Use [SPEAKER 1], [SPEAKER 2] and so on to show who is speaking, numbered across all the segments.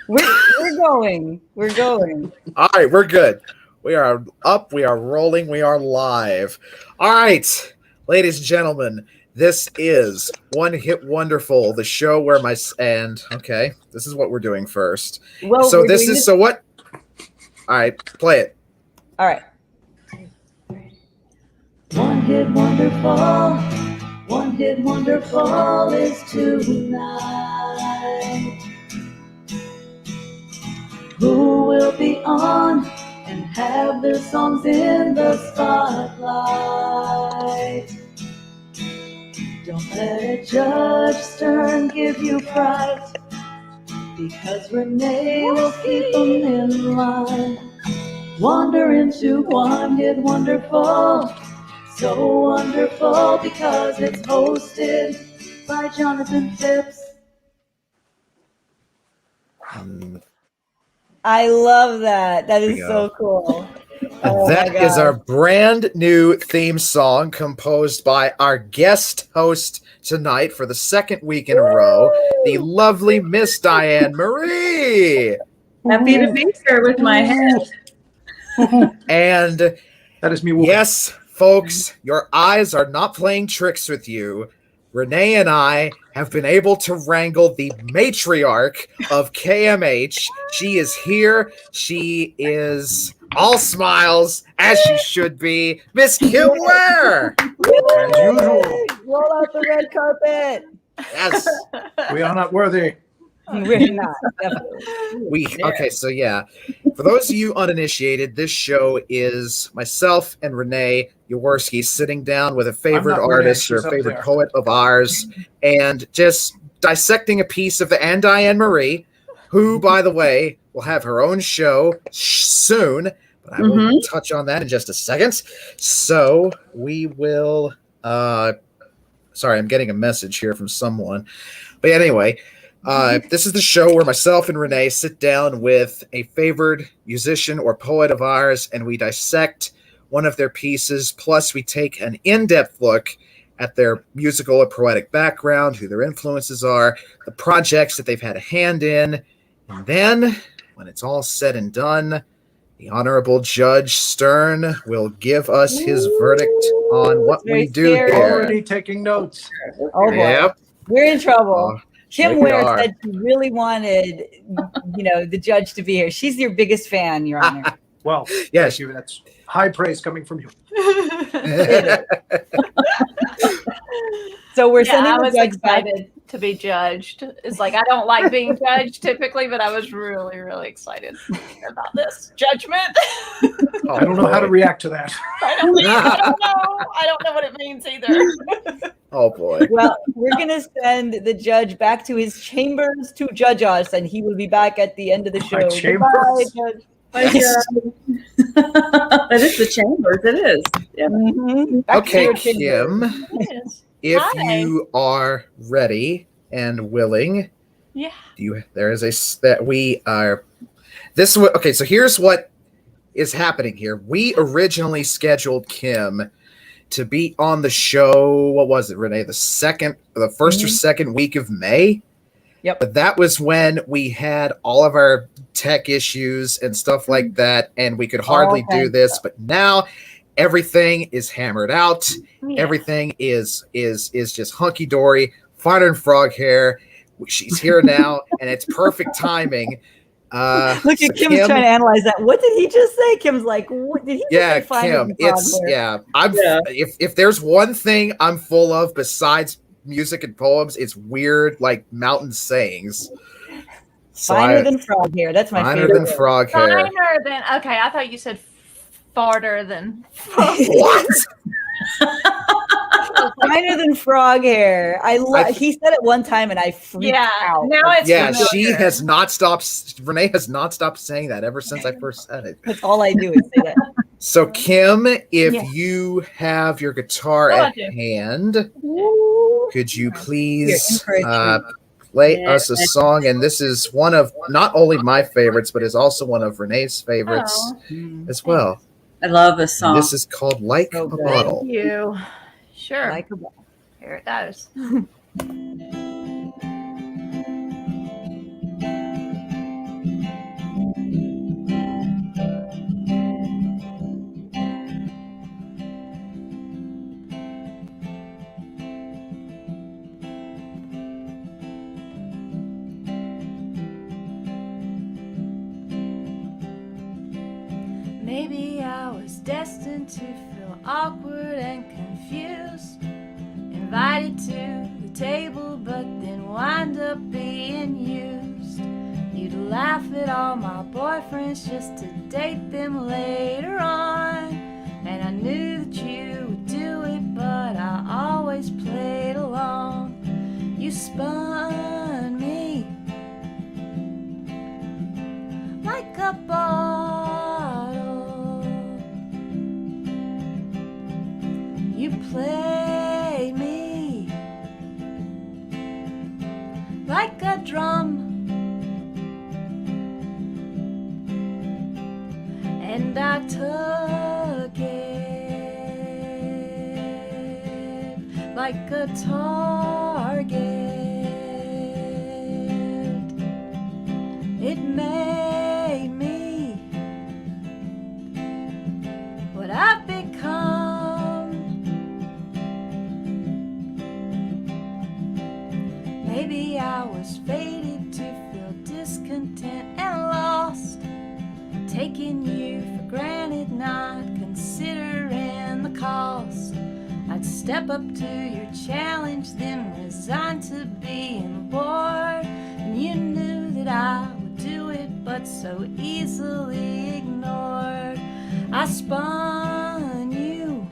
[SPEAKER 1] We're going. We're going.
[SPEAKER 2] All right, we're good. We are up. We are rolling. We are live. All right, ladies and gentlemen, this is One Hit Wonderful, the show where okay, this is what we're doing first.
[SPEAKER 1] Well,
[SPEAKER 2] so this is so what? All right, play it.
[SPEAKER 1] All right.
[SPEAKER 3] One hit wonderful. One hit wonderful is tonight. Who will be on and have their songs in the spotlight? Don't let a Judge Stern give you fright, because Renee will keep them in line. Wander into One Hit Wonderful, so wonderful because it's hosted by Jonathan Phipps.
[SPEAKER 1] I love that. That is so cool.
[SPEAKER 2] And that is our brand new theme song composed by our guest host tonight for the second week in a row, the lovely Miss Diane Marie.
[SPEAKER 4] Happy to be here with my head.
[SPEAKER 2] And
[SPEAKER 5] that is me.
[SPEAKER 2] Yes, folks, your eyes are not playing tricks with you. Renee and I have been able to wrangle the matriarch of KMH. She is here. She is all smiles, as she should be. Miss Kim Ware.
[SPEAKER 5] As usual.
[SPEAKER 1] Roll out the red carpet.
[SPEAKER 2] Yes.
[SPEAKER 5] We are not worthy.
[SPEAKER 1] We're not, definitely.
[SPEAKER 2] Okay, so yeah. For those of you uninitiated, this show is myself and Renee Yaworsky sitting down with a favorite artist or a favorite poet of ours and just dissecting a piece of and Diane Marie, who, by the way, will have her own show soon, but I will touch on that in just a second. So we will sorry, I'm getting a message here from someone. But anyway, this is the show where myself and Renee sit down with a favored musician or poet of ours, and we dissect one of their pieces, plus we take an in-depth look at their musical or poetic background, who their influences are, the projects that they've had a hand in, and then, when it's all said and done, the Honorable Judge Stern will give us his verdict on what we do here.
[SPEAKER 5] Already taking notes.
[SPEAKER 1] Oh, boy.
[SPEAKER 2] Yep.
[SPEAKER 1] We're in trouble. Kim
[SPEAKER 2] we
[SPEAKER 1] Ware
[SPEAKER 2] are.
[SPEAKER 1] said she really wanted, the judge to be here. She's your biggest fan, Your Honor.
[SPEAKER 5] Well,
[SPEAKER 2] yes,
[SPEAKER 5] thank you. That's high praise coming from you.
[SPEAKER 1] So we're sending
[SPEAKER 4] I
[SPEAKER 1] the
[SPEAKER 4] was
[SPEAKER 1] judge
[SPEAKER 4] excited to be judged. It's like I don't like being judged typically, but I was really, really excited about this judgment.
[SPEAKER 5] I don't know how to react to that.
[SPEAKER 4] I don't know. I don't know what it means either.
[SPEAKER 2] Oh boy.
[SPEAKER 1] Well, we're going to send the judge back to his chambers to judge us, and he will be back at the end of the show.
[SPEAKER 5] My chambers.
[SPEAKER 1] Goodbye, Judge.
[SPEAKER 2] Yes.
[SPEAKER 4] That is the chambers. It is. Yeah.
[SPEAKER 1] Back to
[SPEAKER 2] Okay,
[SPEAKER 1] your chambers.
[SPEAKER 2] Kim, if you are ready and willing,
[SPEAKER 4] Yeah.
[SPEAKER 2] there is that we are. Okay, so here's what is happening here. We originally scheduled Kim to be on the show. What was it, Renee? The first or second week of May.
[SPEAKER 1] Yep.
[SPEAKER 2] But that was when we had all of our tech issues and stuff like that, and we could hardly do this. But now everything is hammered out. Yeah. Everything is just hunky dory, finer than frog hair. She's here now, and it's perfect timing.
[SPEAKER 1] Look at Kim's trying to analyze that. What did he just say? Kim's like, what did he
[SPEAKER 2] yeah,
[SPEAKER 1] just say?
[SPEAKER 2] Kim, if there's one thing I'm full of besides music and poems, it's weird, like mountain sayings.
[SPEAKER 1] Finer than frog hair. That's my favorite.
[SPEAKER 2] Finer than frog hair.
[SPEAKER 4] Finer than, okay, I thought you said farter than
[SPEAKER 2] what?
[SPEAKER 1] Finer than frog hair. He said it one time and I freaked out.
[SPEAKER 4] Now it's
[SPEAKER 2] Renee has not stopped saying that ever since I first said it.
[SPEAKER 1] That's all I do is say that.
[SPEAKER 2] So Kim, if you have your guitar at hand, could you please play us a song? And this is one of not only my favorites, but is also one of Renee's favorites as well.
[SPEAKER 6] I love this song.
[SPEAKER 2] And this is called Like a Bottle.
[SPEAKER 4] Thank you. Sure.
[SPEAKER 1] Like a bottle.
[SPEAKER 4] Here it goes.
[SPEAKER 6] Maybe I was destined to feel awkward and confused, invited to the table but then wind up being used. You'd laugh at all my boyfriends just to date them later on, and I knew that you would do it, but I always played along. You spun me like a bottle. You played me like a drum, and I took it like a target. It made me what I've become. Maybe I was fated to feel discontent and lost, taking you for granted, not considering the cost. I'd step up to your challenge, then resign to being bored, and you knew that I would do it, but so easily ignored. I spun you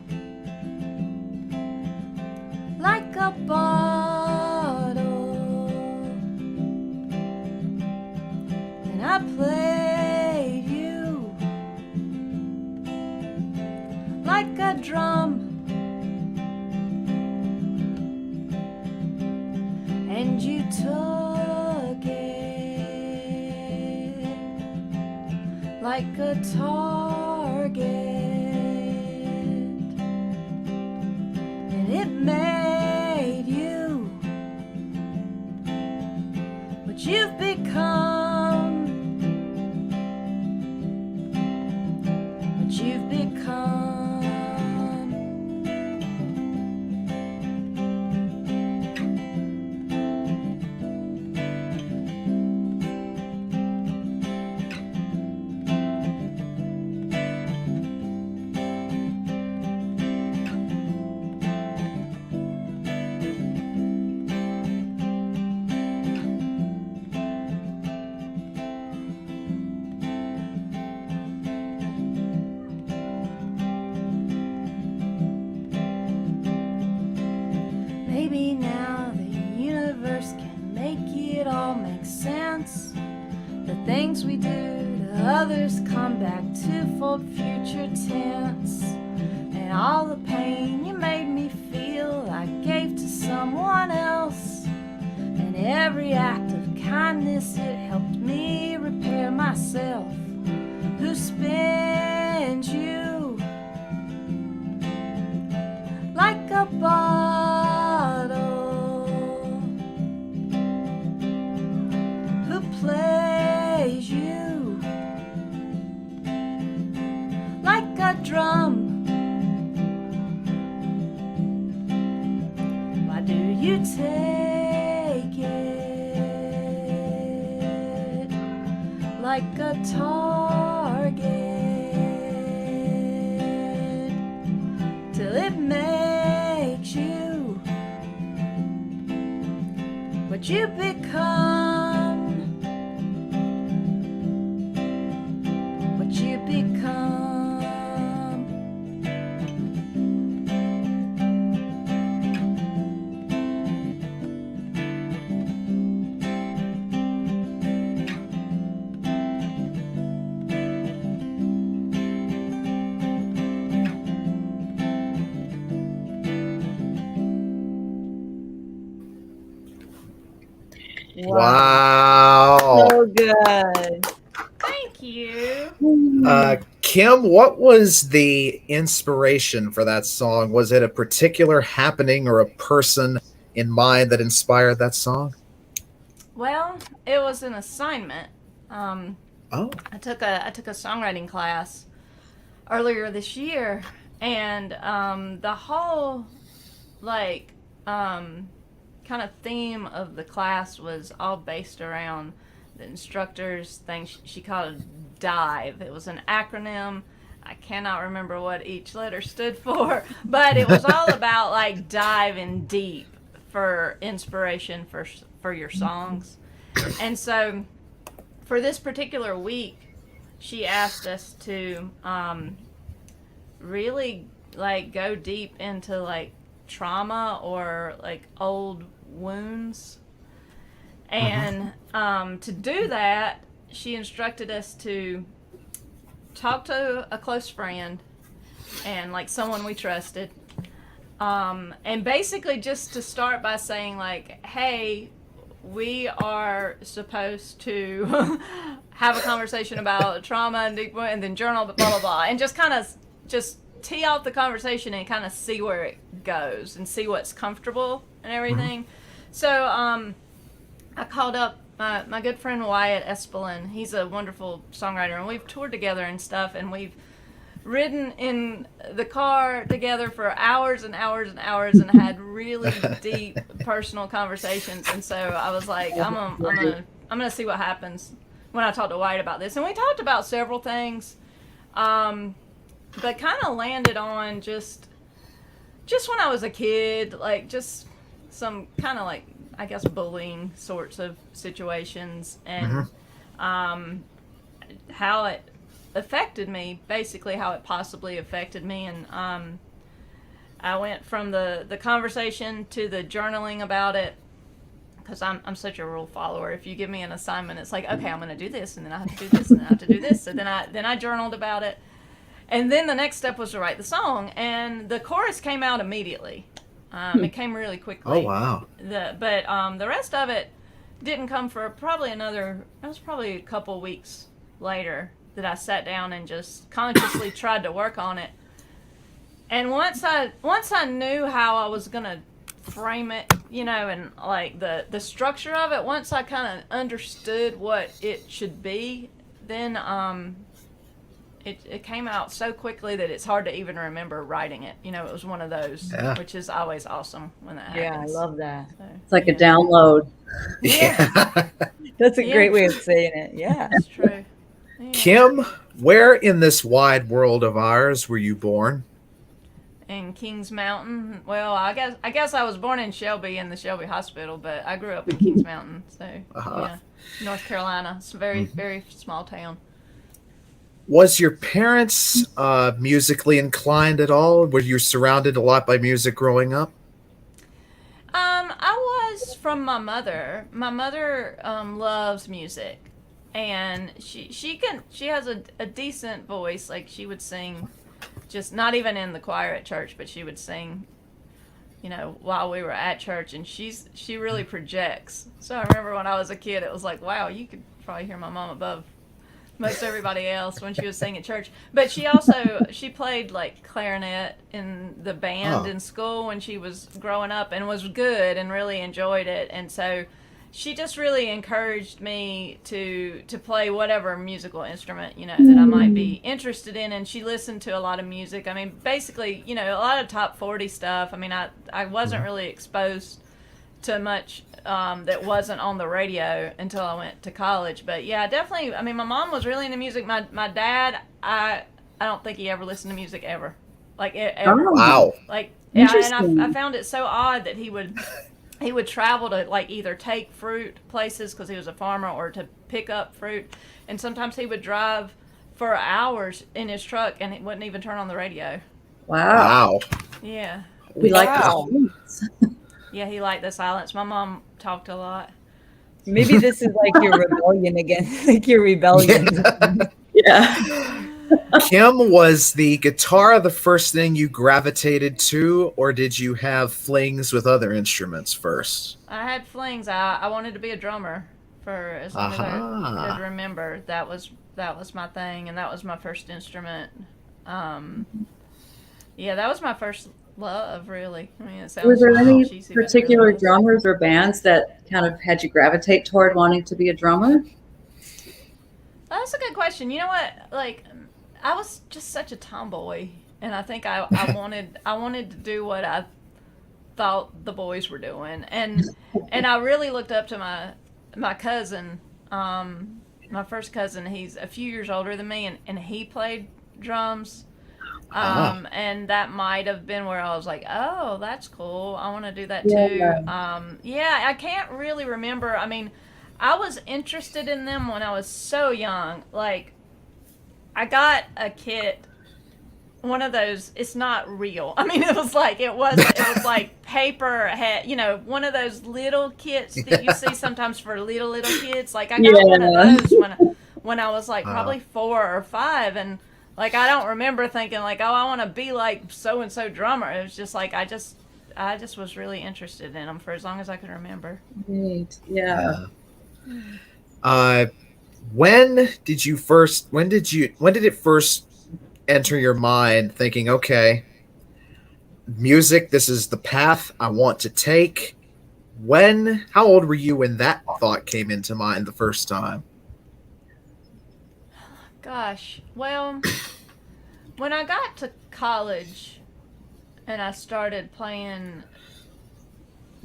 [SPEAKER 6] like a bottle, and I played you like a drum, and you took it like a target, and it made you what you've become, what you've become. Maybe now the universe can make it all make sense. The things we do to others come back twofold future tense. And all the pain you made me feel I gave to someone else. And every act of kindness, it helped me repair myself. Who spins you like a bottle? Who plays you like a drum? Why do you take it like a target till it makes you what you become, what you become.
[SPEAKER 2] Wow.
[SPEAKER 1] So good.
[SPEAKER 4] Thank you.
[SPEAKER 2] Kim, what was the inspiration for that song? Was it a particular happening or a person in mind that inspired that song?
[SPEAKER 4] Well, it was an assignment.
[SPEAKER 2] Oh.
[SPEAKER 4] I took a songwriting class earlier this year, and the whole kind of theme of the class was all based around the instructor's thing she called DIVE. It was an acronym I cannot remember what each letter stood for, but it was all about like diving deep for inspiration for your songs. And so for this particular week, she asked us to really like go deep into like trauma or like old wounds. And to do that, she instructed us to talk to a close friend and like someone we trusted. And basically just to start by saying like, hey, we are supposed to have a conversation about trauma and then journal, blah, blah, blah. And just kind of just tee off the conversation and kind of see where it goes and see what's comfortable and everything. So I called up my good friend Wyatt Espelin. He's a wonderful songwriter, and we've toured together and stuff, and we've ridden in the car together for hours and hours and hours and had really deep personal conversations. And so I was like, I'm gonna see what happens when I talk to Wyatt about this. And we talked about several things, but kind of landed on just when I was a kid, like just some kind of like, I guess, bullying sorts of situations, and how it affected me, basically how it possibly affected me. And I went from the conversation to the journaling about it, because I'm such a rule follower. If you give me an assignment, it's like, okay, I'm going to do this, and then I have to do this, and then I have to do this. So then I journaled about it, and then the next step was to write the song, and the chorus came out immediately. It came really quickly.
[SPEAKER 2] Oh, wow.
[SPEAKER 4] But the rest of it didn't come for probably a couple weeks later that I sat down and just consciously tried to work on it. And once I knew how I was going to frame it, and like the structure of it, once I kind of understood what it should be, then it came out so quickly that it's hard to even remember writing it. It was one of those, which is always awesome when that happens.
[SPEAKER 1] Yeah, I love that.
[SPEAKER 4] So,
[SPEAKER 7] It's like a download.
[SPEAKER 2] Yeah.
[SPEAKER 1] That's a great way of saying it. Yeah.
[SPEAKER 4] That's true. Yeah.
[SPEAKER 2] Kim, where in this wide world of ours were you born?
[SPEAKER 4] In Kings Mountain. Well, I guess I was born in Shelby, in the Shelby Hospital, but I grew up in Kings Mountain, so yeah, North Carolina. It's a very, very small town.
[SPEAKER 2] Was your parents musically inclined at all? Were you surrounded a lot by music growing up?
[SPEAKER 4] I was from my mother. My mother loves music, and she has a decent voice. Like, she would sing, just not even in the choir at church, but she would sing, while we were at church, and she really projects. So I remember when I was a kid, it was like, wow, you could probably hear my mom above most everybody else when she was singing at church. But she played like clarinet in the band in school when she was growing up, and was good and really enjoyed it. And so she just really encouraged me to play whatever musical instrument, that I might be interested in. And she listened to a lot of music. I mean, basically, a lot of top 40 stuff. I mean, I wasn't really exposed to much that wasn't on the radio until I went to college. But yeah, definitely. I mean, my mom was really into music. My dad, I don't think he ever listened to music ever, like ever.
[SPEAKER 7] Oh,
[SPEAKER 2] wow.
[SPEAKER 4] Like, yeah, and I found it so odd that he would travel to like either take fruit places because he was a farmer, or to pick up fruit, and sometimes he would drive for hours in his truck and he wouldn't even turn on the radio.
[SPEAKER 7] Wow.
[SPEAKER 4] Yeah.
[SPEAKER 7] We like the
[SPEAKER 4] Yeah, he liked the silence. My mom talked a lot.
[SPEAKER 1] Maybe this is like your rebellion again, like your rebellion.
[SPEAKER 7] Yeah.
[SPEAKER 2] Kim, was the guitar the first thing you gravitated to, or did you have flings with other instruments first?
[SPEAKER 4] I had flings. I wanted to be a drummer for as long as I could remember. That was my thing, and that was my first instrument. Yeah, that was my first love, really. I mean, it sounds
[SPEAKER 7] Were there any
[SPEAKER 4] cheesy, but it
[SPEAKER 7] particular
[SPEAKER 4] really was.
[SPEAKER 7] drummers or bands that kind of had you gravitate toward wanting to be a drummer?
[SPEAKER 4] That's a good question. You know what? Like, I was just such a tomboy, and I think I wanted to do what I thought the boys were doing, and I really looked up to my cousin, my first cousin. He's a few years older than me, and he played drums. And that might have been where I was like, oh, that's cool. I want to do that too. Yeah, I can't really remember. I mean, I was interested in them when I was so young. Like, I got a kit, one of those, it's not real. I mean, it was like like paper, one of those little kits that you see sometimes for little kids. Like, I got one of those when I was like probably 4 or 5, and like, I don't remember thinking like, oh, I want to be like so-and-so drummer. It was just like, I just was really interested in them for as long as I could remember.
[SPEAKER 7] Neat. Yeah.
[SPEAKER 2] When did it first enter your mind thinking, okay, music, this is the path I want to take? How old were you when that thought came into mind the first time?
[SPEAKER 4] Gosh, well, when I got to college and I started playing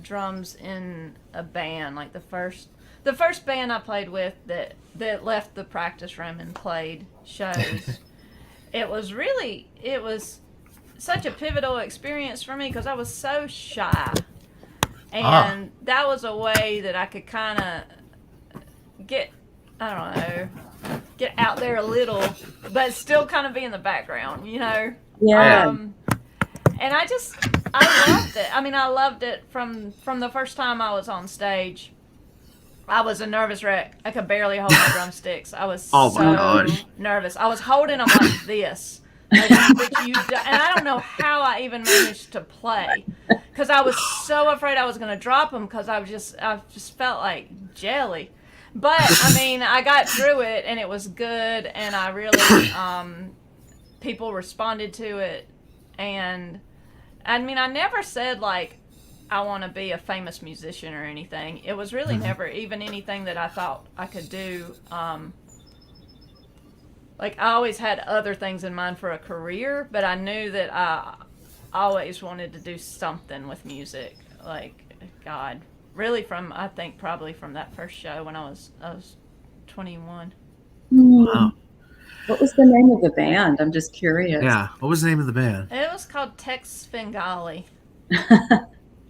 [SPEAKER 4] drums in a band, like the first band I played with that left the practice room and played shows, it was such a pivotal experience for me because I was so shy. And that was a way that I could kind of get out there a little, but still kind of be in the background, Yeah. And I loved it. I mean, I loved it from the first time I was on stage. I was a nervous wreck. I could barely hold my drumsticks. I was so nervous. I was holding them like this. And I don't know how I even managed to play because I was so afraid I was going to drop them because I just felt like jelly. But I mean, I got through it and it was good, and I really people responded to it, and I mean, I never said like I want to be a famous musician or anything. It was really never even anything that I thought I could do. Like, I always had other things in mind for a career, but I knew that I always wanted to do something with music. Like, God, really I think probably from that first show when I was 21.
[SPEAKER 7] Wow. What was the name of the band? I'm just curious.
[SPEAKER 8] Yeah, what was the name of the band?
[SPEAKER 4] It was called Tex Svengali.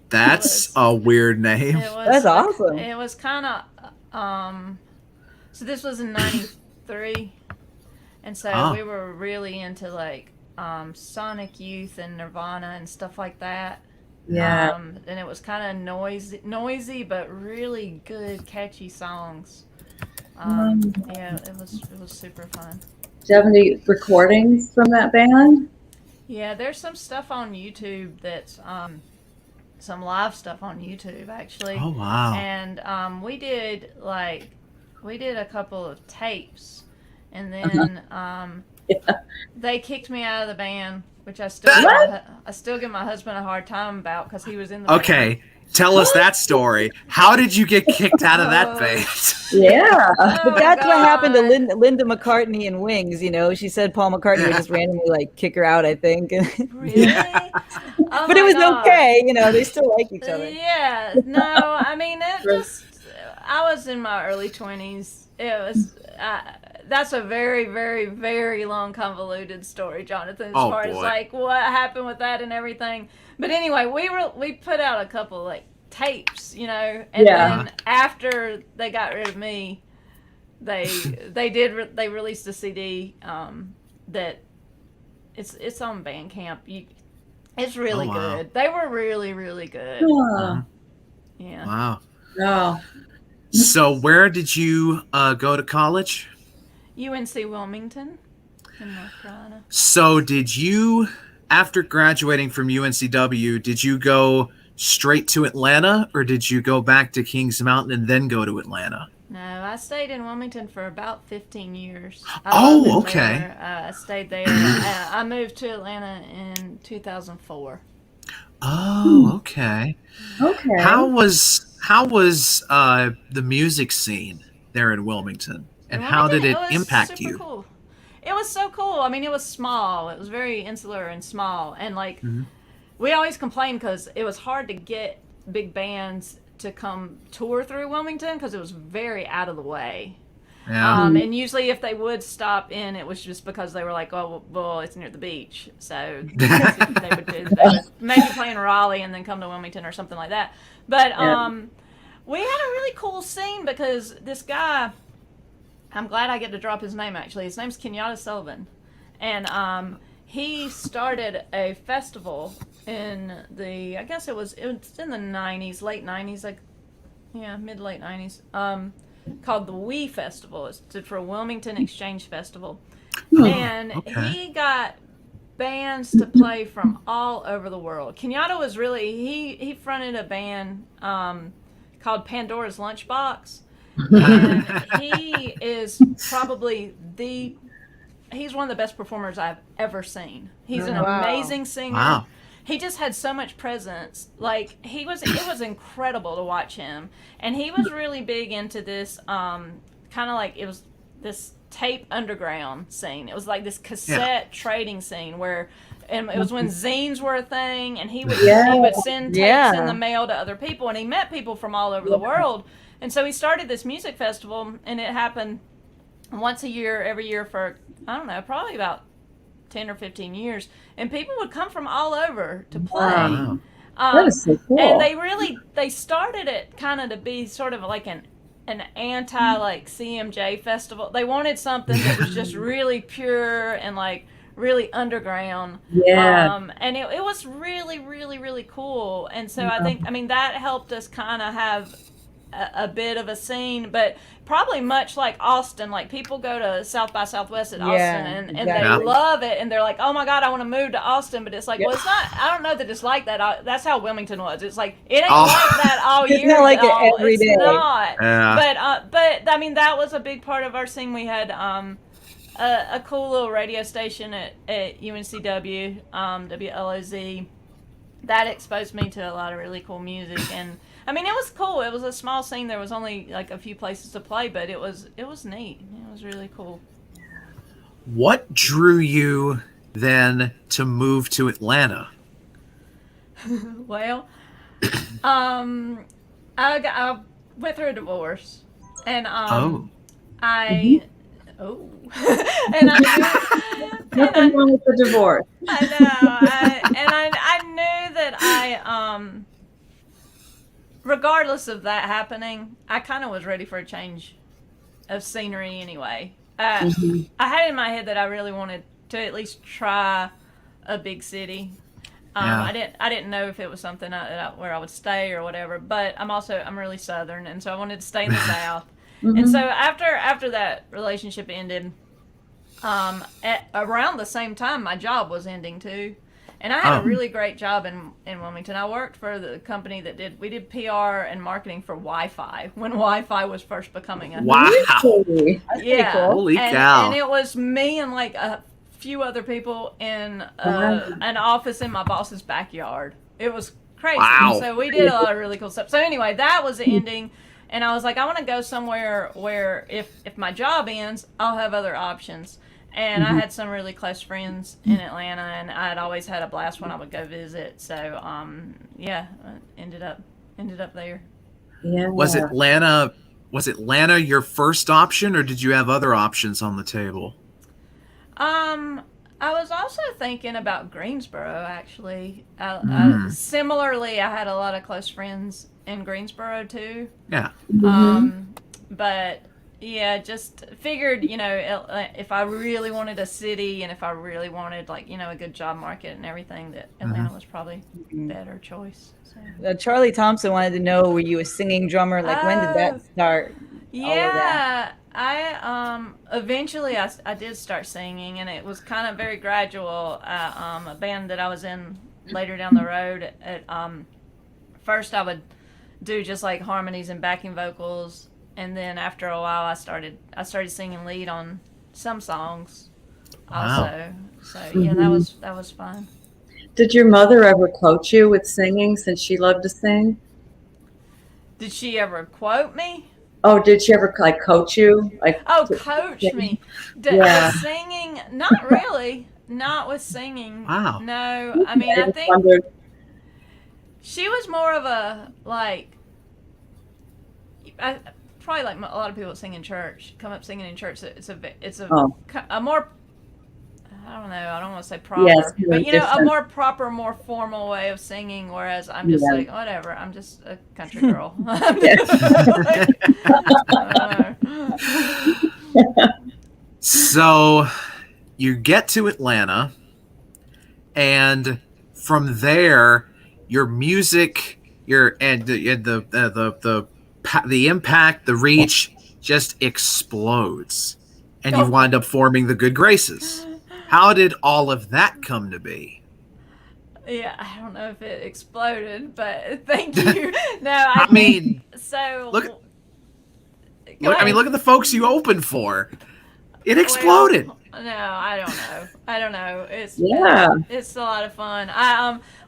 [SPEAKER 8] That's a weird name.
[SPEAKER 1] That's awesome.
[SPEAKER 4] It was kind of, so this was in 93. And so we were really into like Sonic Youth and Nirvana and stuff like that.
[SPEAKER 7] Yeah.
[SPEAKER 4] And it was kind of noisy, but really good, catchy songs. Yeah, it was super fun.
[SPEAKER 7] Do you have any recordings from that band?
[SPEAKER 4] Yeah, there's some stuff on YouTube that's some live stuff on YouTube actually.
[SPEAKER 8] Oh wow!
[SPEAKER 4] And we did a couple of tapes. And then they kicked me out of the band, which I still give my husband a hard time about because he was in the band.
[SPEAKER 8] Okay, tell us that story. How did you get kicked out of that band?
[SPEAKER 7] Yeah.
[SPEAKER 1] But that's what happened to Linda McCartney in Wings, She said Paul McCartney would just randomly like kick her out, I think.
[SPEAKER 4] Really? Oh,
[SPEAKER 1] but it was okay, they still like each other.
[SPEAKER 4] Yeah. No, I mean, I was in my early 20s. It was that's a very, very, very long, convoluted story, Jonathan, as far as like what happened with that and everything. But anyway, we put out a couple like tapes, and then after they got rid of me, they released a CD that it's on Bandcamp. It's really good. They were really, really good. Yeah.
[SPEAKER 8] Wow.
[SPEAKER 7] Oh.
[SPEAKER 8] So where did you go to college?
[SPEAKER 4] UNC Wilmington in North Carolina.
[SPEAKER 8] So did you, after graduating from UNCW, did you go straight to Atlanta, or did you go back to Kings Mountain and then go to Atlanta?
[SPEAKER 4] No, I stayed in Wilmington for about 15 years.
[SPEAKER 8] Okay.
[SPEAKER 4] I stayed there. I moved to Atlanta in 2004.
[SPEAKER 8] Oh, okay.
[SPEAKER 7] Okay.
[SPEAKER 8] How was the music scene there in Wilmington, and how did it impact you?
[SPEAKER 4] Cool. It was so cool. I mean, it was small. It was very insular and small, and like we always complained because it was hard to get big bands to come tour through Wilmington because it was very out of the way.
[SPEAKER 8] Yeah.
[SPEAKER 4] And usually if they would stop in, it was just because they were like, oh, well, it's near the beach. So they would maybe play in Raleigh and then come to Wilmington or something like that. But we had a really cool scene because this guy, I'm glad I get to drop his name actually. His name's Kenyatta Sullivan. And he started a festival in the, I guess it's in the 90s, late 90s, like, yeah, mid-late 90s, called the WE Festival. It stood for Wilmington Exchange Festival. And he got bands to play from all over the world. Kenyatta was really, he fronted a band called Pandora's Lunchbox. And he is probably he's one of the best performers I've ever seen. He's an amazing singer.
[SPEAKER 8] Wow.
[SPEAKER 4] He just had so much presence. Like, it was incredible to watch him. And he was really big into this, kind of like, it was this tape underground scene. It was like this cassette trading scene where, and it was when zines were a thing, and he would send tapes in the mail to other people, and he met people from all over the world. And so he started this music festival, and it happened once a year, every year for, I don't know, probably about 10 or 15 years, and people would come from all over to play.
[SPEAKER 7] Wow. That is so cool.
[SPEAKER 4] And they started it kind of to be sort of like an anti like CMJ festival. They wanted something that was just really pure and like really underground.
[SPEAKER 7] Yeah.
[SPEAKER 4] And it was really, really, really cool. And so I think, that helped us kind of have a bit of a scene, but probably much like Austin, like people go to South by Southwest at Austin and they love it, and they're like, oh my God, I want to move to Austin. But it's like, well, it's not, I don't know that it's like that. That's how Wilmington was. It's like, it ain't like that all year.
[SPEAKER 1] It's not like it every day.
[SPEAKER 4] It's not.
[SPEAKER 8] Yeah.
[SPEAKER 4] But that was a big part of our scene. We had a cool little radio station at UNCW, WLOZ, that exposed me to a lot of really cool music. And it was cool. It was a small scene. There was only like a few places to play, but it was neat. It was really cool.
[SPEAKER 8] What drew you then to move to Atlanta?
[SPEAKER 4] Well, I went through a divorce, and and I
[SPEAKER 7] Nothing wrong with the divorce.
[SPEAKER 4] I know, I knew that I regardless of that happening, I kind of was ready for a change of scenery anyway. I had in my head that I really wanted to at least try a big city. I didn't know if it was something where I would stay or whatever, but I'm really Southern, and so I wanted to stay in the South. And so after that relationship ended, at around the same time my job was ending too. And I had a really great job in Wilmington. I worked for the company that we did PR and marketing for Wi-Fi when Wi-Fi was first becoming a
[SPEAKER 7] Really?
[SPEAKER 4] yeah.
[SPEAKER 1] cool.
[SPEAKER 8] Holy cow.
[SPEAKER 4] And it was me and like a few other people in an office in my boss's backyard. It was crazy.
[SPEAKER 8] Wow.
[SPEAKER 4] So we did a lot of really cool stuff. So anyway, that was the ending. And I was like, I want to go somewhere where if my job ends, I'll have other options. And I had some really close friends in Atlanta, and I had always had a blast when I would go visit. So, I ended up there.
[SPEAKER 7] Yeah.
[SPEAKER 8] Was Atlanta your first option, or did you have other options on the table?
[SPEAKER 4] I was also thinking about Greensboro, actually. Similarly, I had a lot of close friends in Greensboro too.
[SPEAKER 8] Yeah.
[SPEAKER 4] But yeah, just figured, if I really wanted a city and if I really wanted a good job market and everything, that Atlanta was probably a better choice. So.
[SPEAKER 1] Charlie Thompson wanted to know, were you a singing drummer? Like, when did that start?
[SPEAKER 4] Yeah, I eventually I did start singing, and it was kind of very gradual. A band that I was in later down the road, first I would do just like harmonies and backing vocals. And then after a while, I started singing lead on some songs, also.
[SPEAKER 8] Wow.
[SPEAKER 4] So yeah, that was fun.
[SPEAKER 7] Did your mother ever coach you with singing, since she loved to sing?
[SPEAKER 4] Did she ever quote me?
[SPEAKER 7] Oh, did she ever coach you?
[SPEAKER 4] Coach me? Singing? Not really. Not with singing.
[SPEAKER 8] Wow.
[SPEAKER 4] No, I think she was more of a probably like a lot of people that sing in church, come up singing in church. It's a more, I don't know, I don't want to say proper, but you know, a more proper, more formal way of singing. Whereas I'm just like, whatever, I'm just a country girl.
[SPEAKER 8] So you get to Atlanta, and from there, your music, the impact, the reach just explodes, and you wind up forming the Good Graces. How did all of that come to be?
[SPEAKER 4] Yeah, I don't know if it exploded, but thank you. No, I
[SPEAKER 8] mean,
[SPEAKER 4] so
[SPEAKER 8] look at the folks you opened for. It exploded.
[SPEAKER 4] Well, no, I don't know. It's a lot of fun.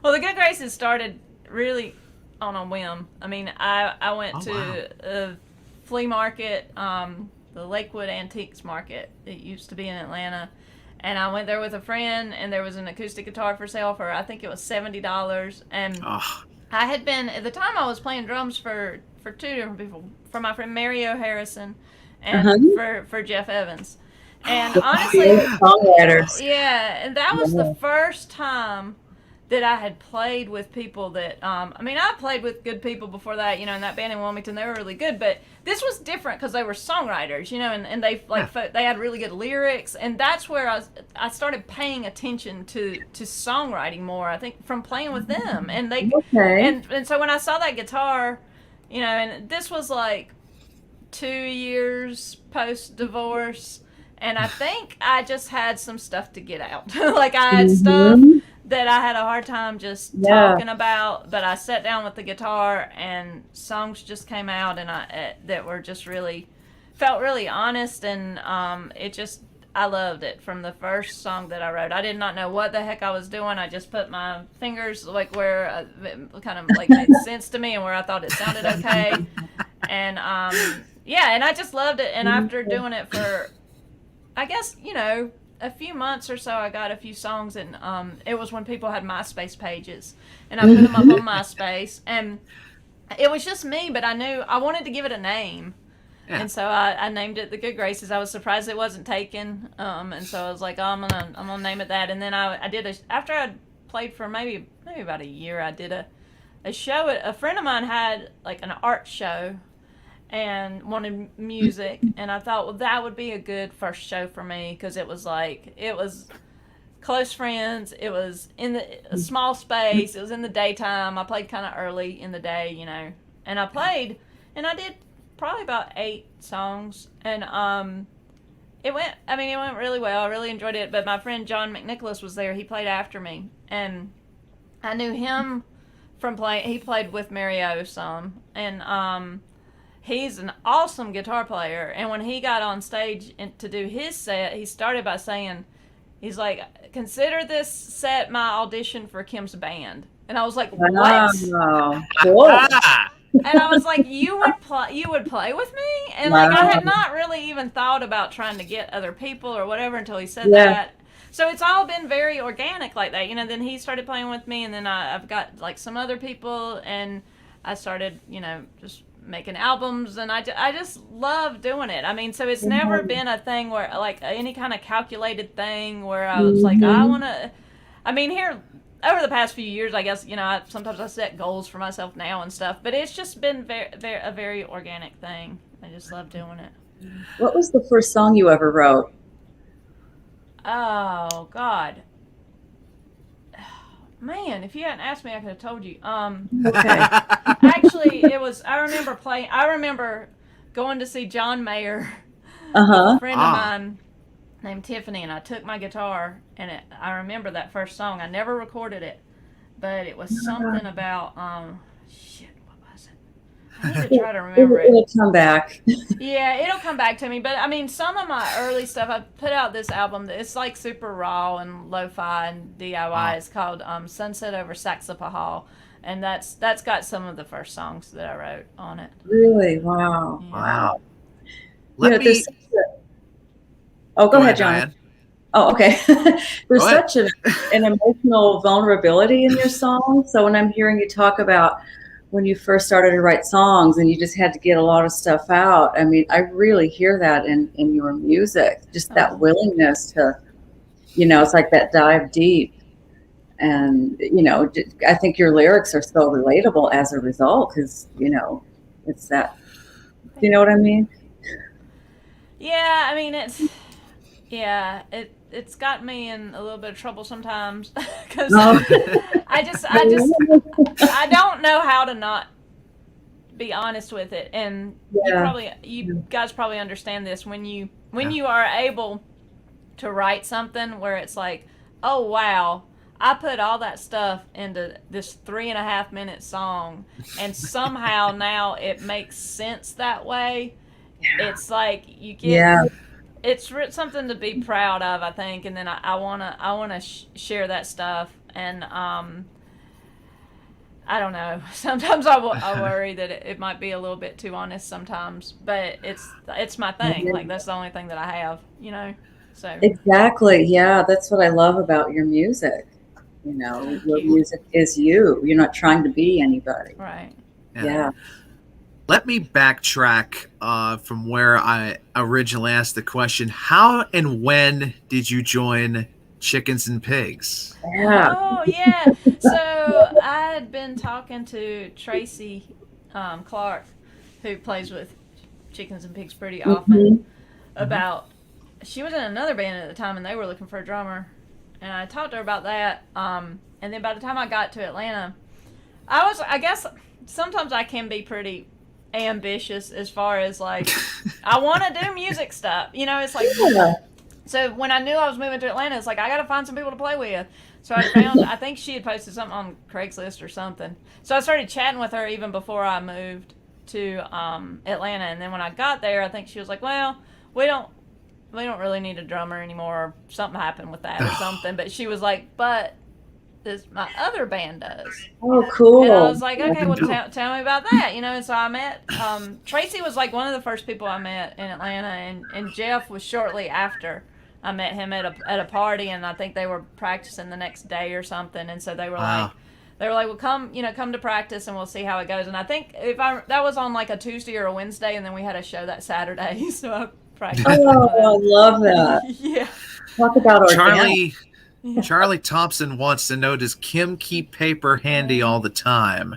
[SPEAKER 4] Well, the Good Graces started really on a whim. I mean, I went to a flea market, the Lakewood Antiques Market. It used to be in Atlanta. And I went there with a friend, and there was an acoustic guitar for sale for, I think it was $70. And I had been, at the time I was playing drums for two different people, for my friend Mario Harrison and for Jeff Evans. And honestly,
[SPEAKER 7] songwriters.
[SPEAKER 4] Yeah, and that was the first time that I had played with people that, I mean, I played with good people before that, you know, in that band in Wilmington, they were really good, but this was different because they were songwriters, you know, and they they had really good lyrics, and that's where I started paying attention to songwriting more, I think, from playing with them, and they, and so when I saw that guitar, you know, and this was like 2 years post-divorce, and I think I just had some stuff to get out, like I had stuff that I had a hard time just talking about, but I sat down with the guitar and songs just came out, and that were just felt really honest, and I loved it from the first song that I wrote. I did not know what the heck I was doing. I just put my fingers like where it kind of like made sense to me and where I thought it sounded okay, and and I just loved it. And after doing it for, I guess, you know, a few months or so, I got a few songs, and it was when people had MySpace pages, and I put them up on MySpace, and it was just me, but I knew I wanted to give it a name, and so I named it The Good Graces. I was surprised it wasn't taken, and so I was like, oh, I'm gonna name it that. And then I did after I played for maybe about a year, I did a show. A friend of mine had like an art show and wanted music, and I thought, well, that would be a good first show for me, because it was close friends, it was in a small space, it was in the daytime, I played kind of early in the day, you know, and I played, and I did probably about 8 songs, and it went really well. I really enjoyed it, but my friend John McNicholas was there. He played after me, and I knew him from playing, he played with Mario some, and he's an awesome guitar player, and when he got on stage to do his set, he started by saying, he's like, consider this set my audition for Kim's band. And I was like, what?
[SPEAKER 7] Wow. Cool.
[SPEAKER 4] And I was like, you would play with me? And like, I had not really even thought about trying to get other people or whatever until he said that. So it's all been very organic like that, you know. Then he started playing with me, and then I've got like some other people, and I started, you know, just making albums, and I just love doing it. I mean, so it's never been a thing where like any kind of calculated thing where I was like, I want to, I mean, here over the past few years, I guess, you know, sometimes I set goals for myself now and stuff, but it's just been a very organic thing. I just love doing it.
[SPEAKER 7] What was the first song you ever wrote?
[SPEAKER 4] Oh God, man, if you hadn't asked me, I could have told you. Actually, it was, I remember going to see John Mayer, a friend of mine named Tiffany, and I took my guitar, and I remember that first song. I never recorded it, but it was something about, what was it? I need to try to remember it.
[SPEAKER 7] It'll come back.
[SPEAKER 4] Yeah, it'll come back to me. But I mean, some of my early stuff, I put out this album that it's like super raw and lo-fi and DIY. It's called Sunset Over Saxapahal, and that's got some of the first songs that I wrote on it.
[SPEAKER 7] Really? Wow.
[SPEAKER 4] Yeah.
[SPEAKER 8] Wow.
[SPEAKER 7] Go ahead, John. Diane. Oh, okay. There's such an emotional vulnerability in your song. So when I'm hearing you talk about when you first started to write songs and you just had to get a lot of stuff out. I mean, I really hear that in your music, just that willingness to, it's like that dive deep. And, I think your lyrics are so relatable as a result because, it's that, you know what I mean?
[SPEAKER 4] Yeah, I mean, it's got me in a little bit of trouble sometimes because I don't know how to not be honest with it. And you guys probably understand this when you are able to write something where it's like, oh wow, I put all that stuff into this 3.5 minute song, and somehow now it makes sense that way. It's like you get, it's something to be proud of, I think. And then I wanna share that stuff. And I don't know. Sometimes I worry that it might be a little bit too honest sometimes, but it's my thing. Like that's the only thing that I have, So
[SPEAKER 7] exactly, yeah, that's what I love about your music. Your music is you. You're not trying to be anybody.
[SPEAKER 4] Right.
[SPEAKER 7] Yeah.
[SPEAKER 8] Let me backtrack from where I originally asked the question. How and when did you join Chickens and Pigs?
[SPEAKER 7] Yeah.
[SPEAKER 4] Oh, yeah. So I had been talking to Tracy Clark, who plays with Chickens and Pigs pretty often, about, she was in another band at the time and they were looking for a drummer. And I talked to her about that. And then by the time I got to Atlanta, I guess sometimes I can be pretty ambitious as far as like, I want to do music stuff. It's like, so when I knew I was moving to Atlanta, it's like, I got to find some people to play with. So I found, I think she had posted something on Craigslist or something. So I started chatting with her even before I moved to Atlanta. And then when I got there, I think she was like, well, we don't really need a drummer anymore, or something happened with that or something. But she was like, but my other band does.
[SPEAKER 7] Oh, cool.
[SPEAKER 4] And I was like, okay, well, tell me about that, And so I met, Tracy was like one of the first people I met in Atlanta, and Jeff was shortly after. I met him at a party, and I think they were practicing the next day or something. And so they were like, well, come to practice and we'll see how it goes. And I think that was on like a Tuesday or a Wednesday, and then we had a show that Saturday. So I practiced.
[SPEAKER 7] Oh, I love that.
[SPEAKER 4] Yeah.
[SPEAKER 7] Talk about organic.
[SPEAKER 8] Charlie Thompson wants to know, does Kim keep paper handy all the time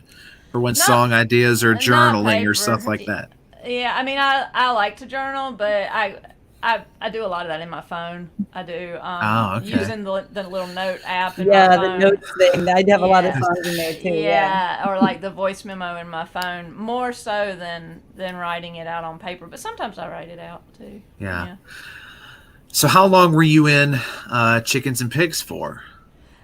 [SPEAKER 8] for when song ideas or journaling or stuff like that?
[SPEAKER 4] Yeah, I mean, I like to journal, but I do a lot of that in my phone. I do using the little note app in my phone.
[SPEAKER 1] The notes thing. I have a lot of songs in there too.
[SPEAKER 4] Yeah, or like the voice memo in my phone, more so than writing it out on paper. But sometimes I write it out too.
[SPEAKER 8] Yeah. So how long were you in Chickens and Pigs for?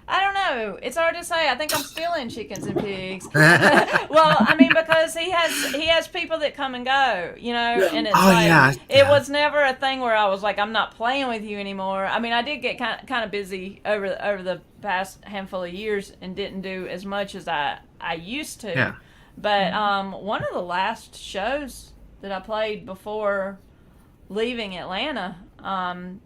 [SPEAKER 4] I don't know. It's hard to say. I think I'm still in Chickens and Pigs. Well, I mean, because he has people that come and go, and it's it was never a thing where I was like, I'm not playing with you anymore. I mean, I did get kind of busy over the past handful of years and didn't do as much as I used to.
[SPEAKER 8] Yeah.
[SPEAKER 4] But one of the last shows that I played before leaving Atlanta, and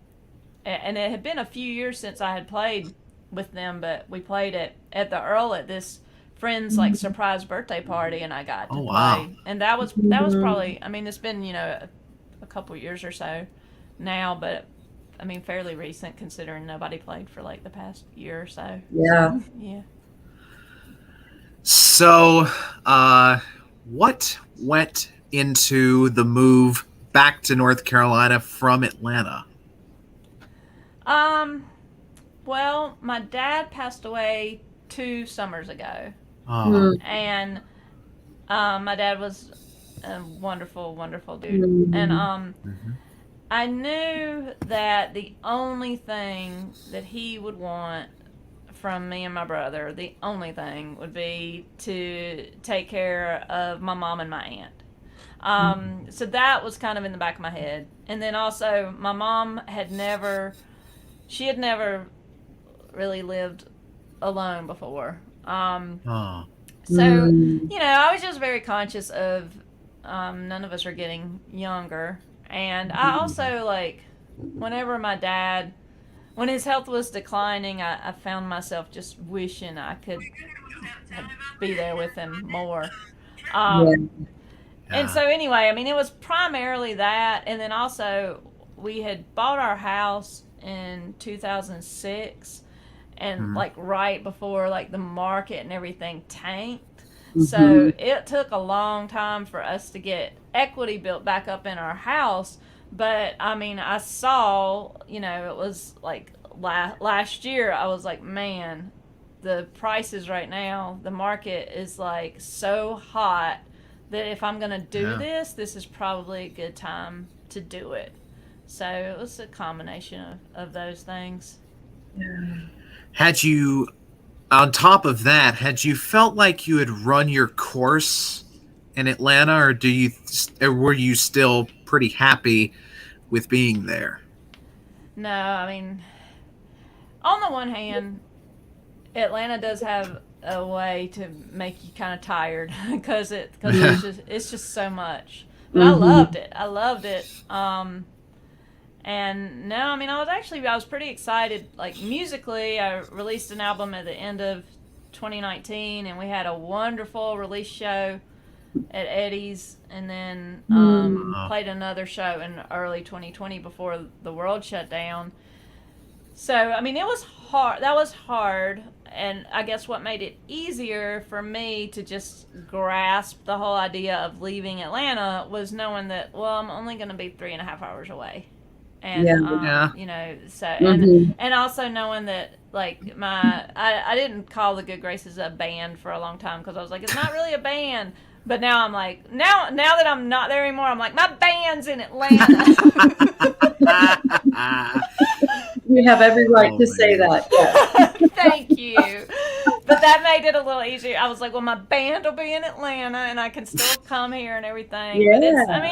[SPEAKER 4] it had been a few years since I had played with them, but we played at the Earl at this friend's like surprise birthday party, and I got to play. And that was probably, I mean, it's been a couple years or so now, but I mean fairly recent considering nobody played for like the past year or so.
[SPEAKER 7] Yeah.
[SPEAKER 4] Yeah.
[SPEAKER 8] So what went into the move back to North Carolina from Atlanta?
[SPEAKER 4] Well, my dad passed away 2 summers ago.
[SPEAKER 8] Oh.
[SPEAKER 4] And my dad was a wonderful, wonderful dude. And I knew that the only thing that he would want from me and my brother, the only thing would be to take care of my mom and my aunt. So that was kind of in the back of my head. And then also my mom had never really lived alone before. So, I was just very conscious of none of us are getting younger. And I also, like, whenever my dad, when his health was declining, I found myself just wishing I could be there with him more. And so anyway, I mean, it was primarily that, and then also we had bought our house in 2006, and like right before like the market and everything tanked. So it took a long time for us to get equity built back up in our house. But I mean, I saw, you know, it was like last year, I was like, man, the prices right now, the market is like so hot that if I'm going to do this is probably a good time to do it. So it was a combination of those things.
[SPEAKER 8] Had you, on top of that, had you felt like you had run your course in Atlanta, or were you still pretty happy with being there? No,
[SPEAKER 4] I mean, on the one hand, Atlanta does have a way to make you kind of tired because it's just so much. But I loved it. And no, I mean, I was pretty excited. Like musically, I released an album at the end of 2019, and we had a wonderful release show at Eddie's, and then played another show in early 2020 before the world shut down. So, I mean, it was hard. That was hard. And I guess what made it easier for me to just grasp the whole idea of leaving Atlanta was knowing that, well, I'm only going to be 3.5 hours away. And, you know, so, and also knowing that, like, I didn't call the Good Graces a band for a long time because I was like, it's not really a band. But now I'm like, now that I'm not there anymore, I'm like, my band's in Atlanta.
[SPEAKER 7] You have every right to say that. Yeah.
[SPEAKER 4] Thank you. But that made it a little easier. I was like, well, my band will be in Atlanta, and I can still come here and everything.
[SPEAKER 7] Yeah.
[SPEAKER 4] But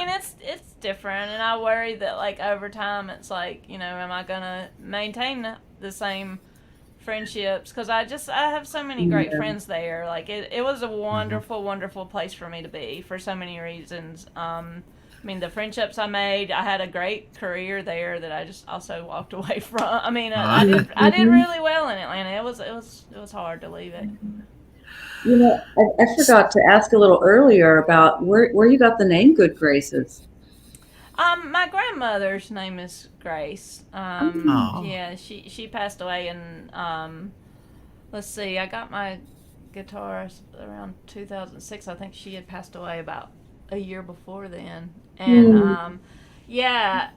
[SPEAKER 4] it's different, and I worry that, like, over time, it's like, you know, am I gonna maintain the same friendships? Because I have so many great friends there. Like, it was a wonderful, wonderful place for me to be for so many reasons. I mean, the friendships I made, I had a great career there that I just also walked away from. I mean, I did really well in Atlanta. It was hard to leave it.
[SPEAKER 7] You know, I forgot to ask a little earlier about where you got the name Good Graces.
[SPEAKER 4] My grandmother's name is Grace. Yeah, she passed away, and let's see, I got my guitar around 2006. I think she had passed away about a year before then. And yeah,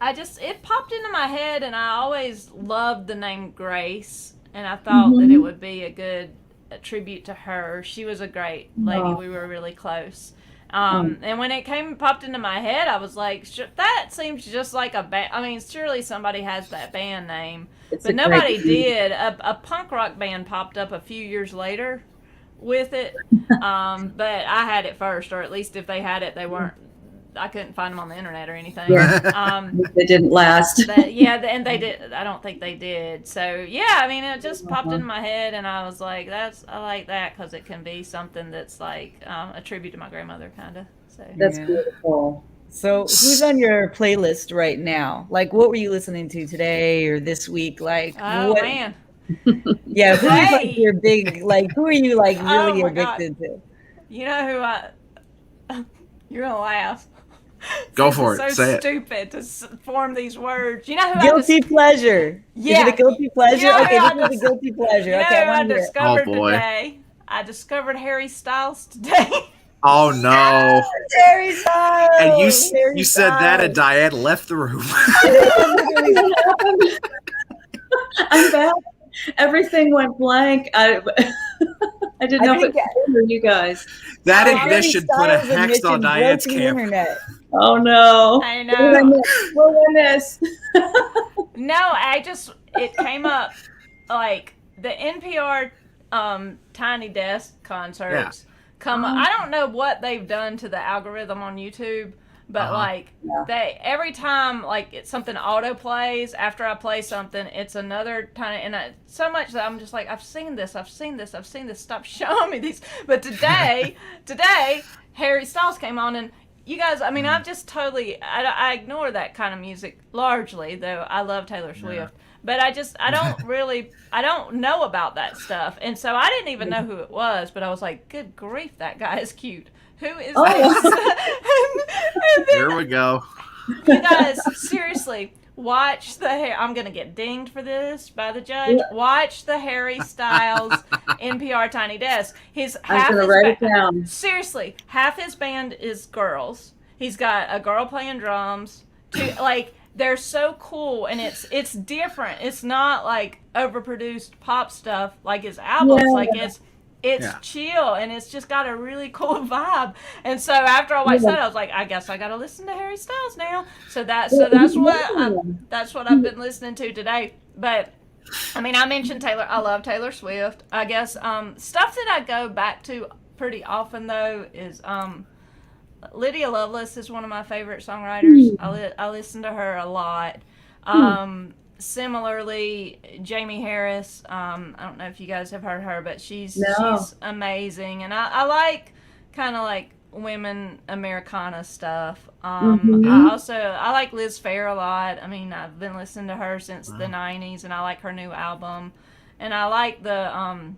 [SPEAKER 4] it popped into my head, and I always loved the name Grace, and I thought that it would be a good tribute to her. She was a great lady. We were really close. And when it popped into my head, I was like, that seems just like a band. I mean, surely somebody has that band name. But nobody did. A punk rock band popped up a few years later with it. But I had it first, or at least if they had it, they weren't. I couldn't find them on the internet or anything.
[SPEAKER 7] Yeah. They didn't last.
[SPEAKER 4] And they did. I don't think they did. So yeah, I mean, it just popped in my head, and I was like, I like that because it can be something that's like a tribute to my grandmother, kind of. So
[SPEAKER 7] that's beautiful.
[SPEAKER 1] So who's on your playlist right now? Like, what were you listening to today or this week? Like,
[SPEAKER 4] man.
[SPEAKER 1] Yeah, who's like your big, like, who are you like really addicted to?
[SPEAKER 4] You know who you're gonna laugh.
[SPEAKER 8] Go for it.
[SPEAKER 4] So
[SPEAKER 8] say
[SPEAKER 4] stupid to form these words. You know who
[SPEAKER 1] guilty pleasure.
[SPEAKER 4] Yeah.
[SPEAKER 1] Is it a guilty pleasure? Okay, this is a guilty pleasure.
[SPEAKER 4] You know
[SPEAKER 1] okay,
[SPEAKER 4] who I discovered today. I discovered Harry Styles today.
[SPEAKER 8] Oh no,
[SPEAKER 1] Harry Styles.
[SPEAKER 8] And you said that, and Diane left the room.
[SPEAKER 7] I'm back. Everything went blank. I didn't know if it was you guys.
[SPEAKER 8] That ignition put a hex on Diane's camp.
[SPEAKER 7] Oh no!
[SPEAKER 4] I know.
[SPEAKER 7] What will I miss?
[SPEAKER 4] No, it came up like the NPR Tiny Desk concerts come up. I don't know what they've done to the algorithm on YouTube, but they every time something auto plays after I play something, it's another tiny, and so much that I'm just like, I've seen this. Stop showing me these. But today Harry Styles came on, and you guys, I mean, I've just totally, I ignore that kind of music largely, though I love Taylor Swift. But I don't know about that stuff. And so I didn't even know who it was, but I was like, good grief, that guy is cute. Who is this? And then,
[SPEAKER 8] Here we go.
[SPEAKER 4] you guys, seriously, watch I'm going to get dinged for this by the judge. Watch the Harry Styles NPR Tiny Desk.
[SPEAKER 7] I'm going to write it down.
[SPEAKER 4] Seriously, half his band is girls. He's got a girl playing drums. They're so cool, and it's different. It's not like overproduced pop stuff like his albums. It's chill, and it's just got a really cool vibe. And so after I watched that, I was like, I guess I got to listen to Harry Styles now. So that's what I've been listening to today. But I mean, I mentioned Taylor. I love Taylor Swift. I guess stuff that I go back to pretty often though is Lydia Lovelace is one of my favorite songwriters. I listen to her a lot. Similarly, Jamie Harris. I don't know if you guys have heard her, but she's amazing, and I like kind of like women Americana stuff. I like Liz Phair a lot. I mean, I've been listening to her since the 90s, and I like her new album, and I like the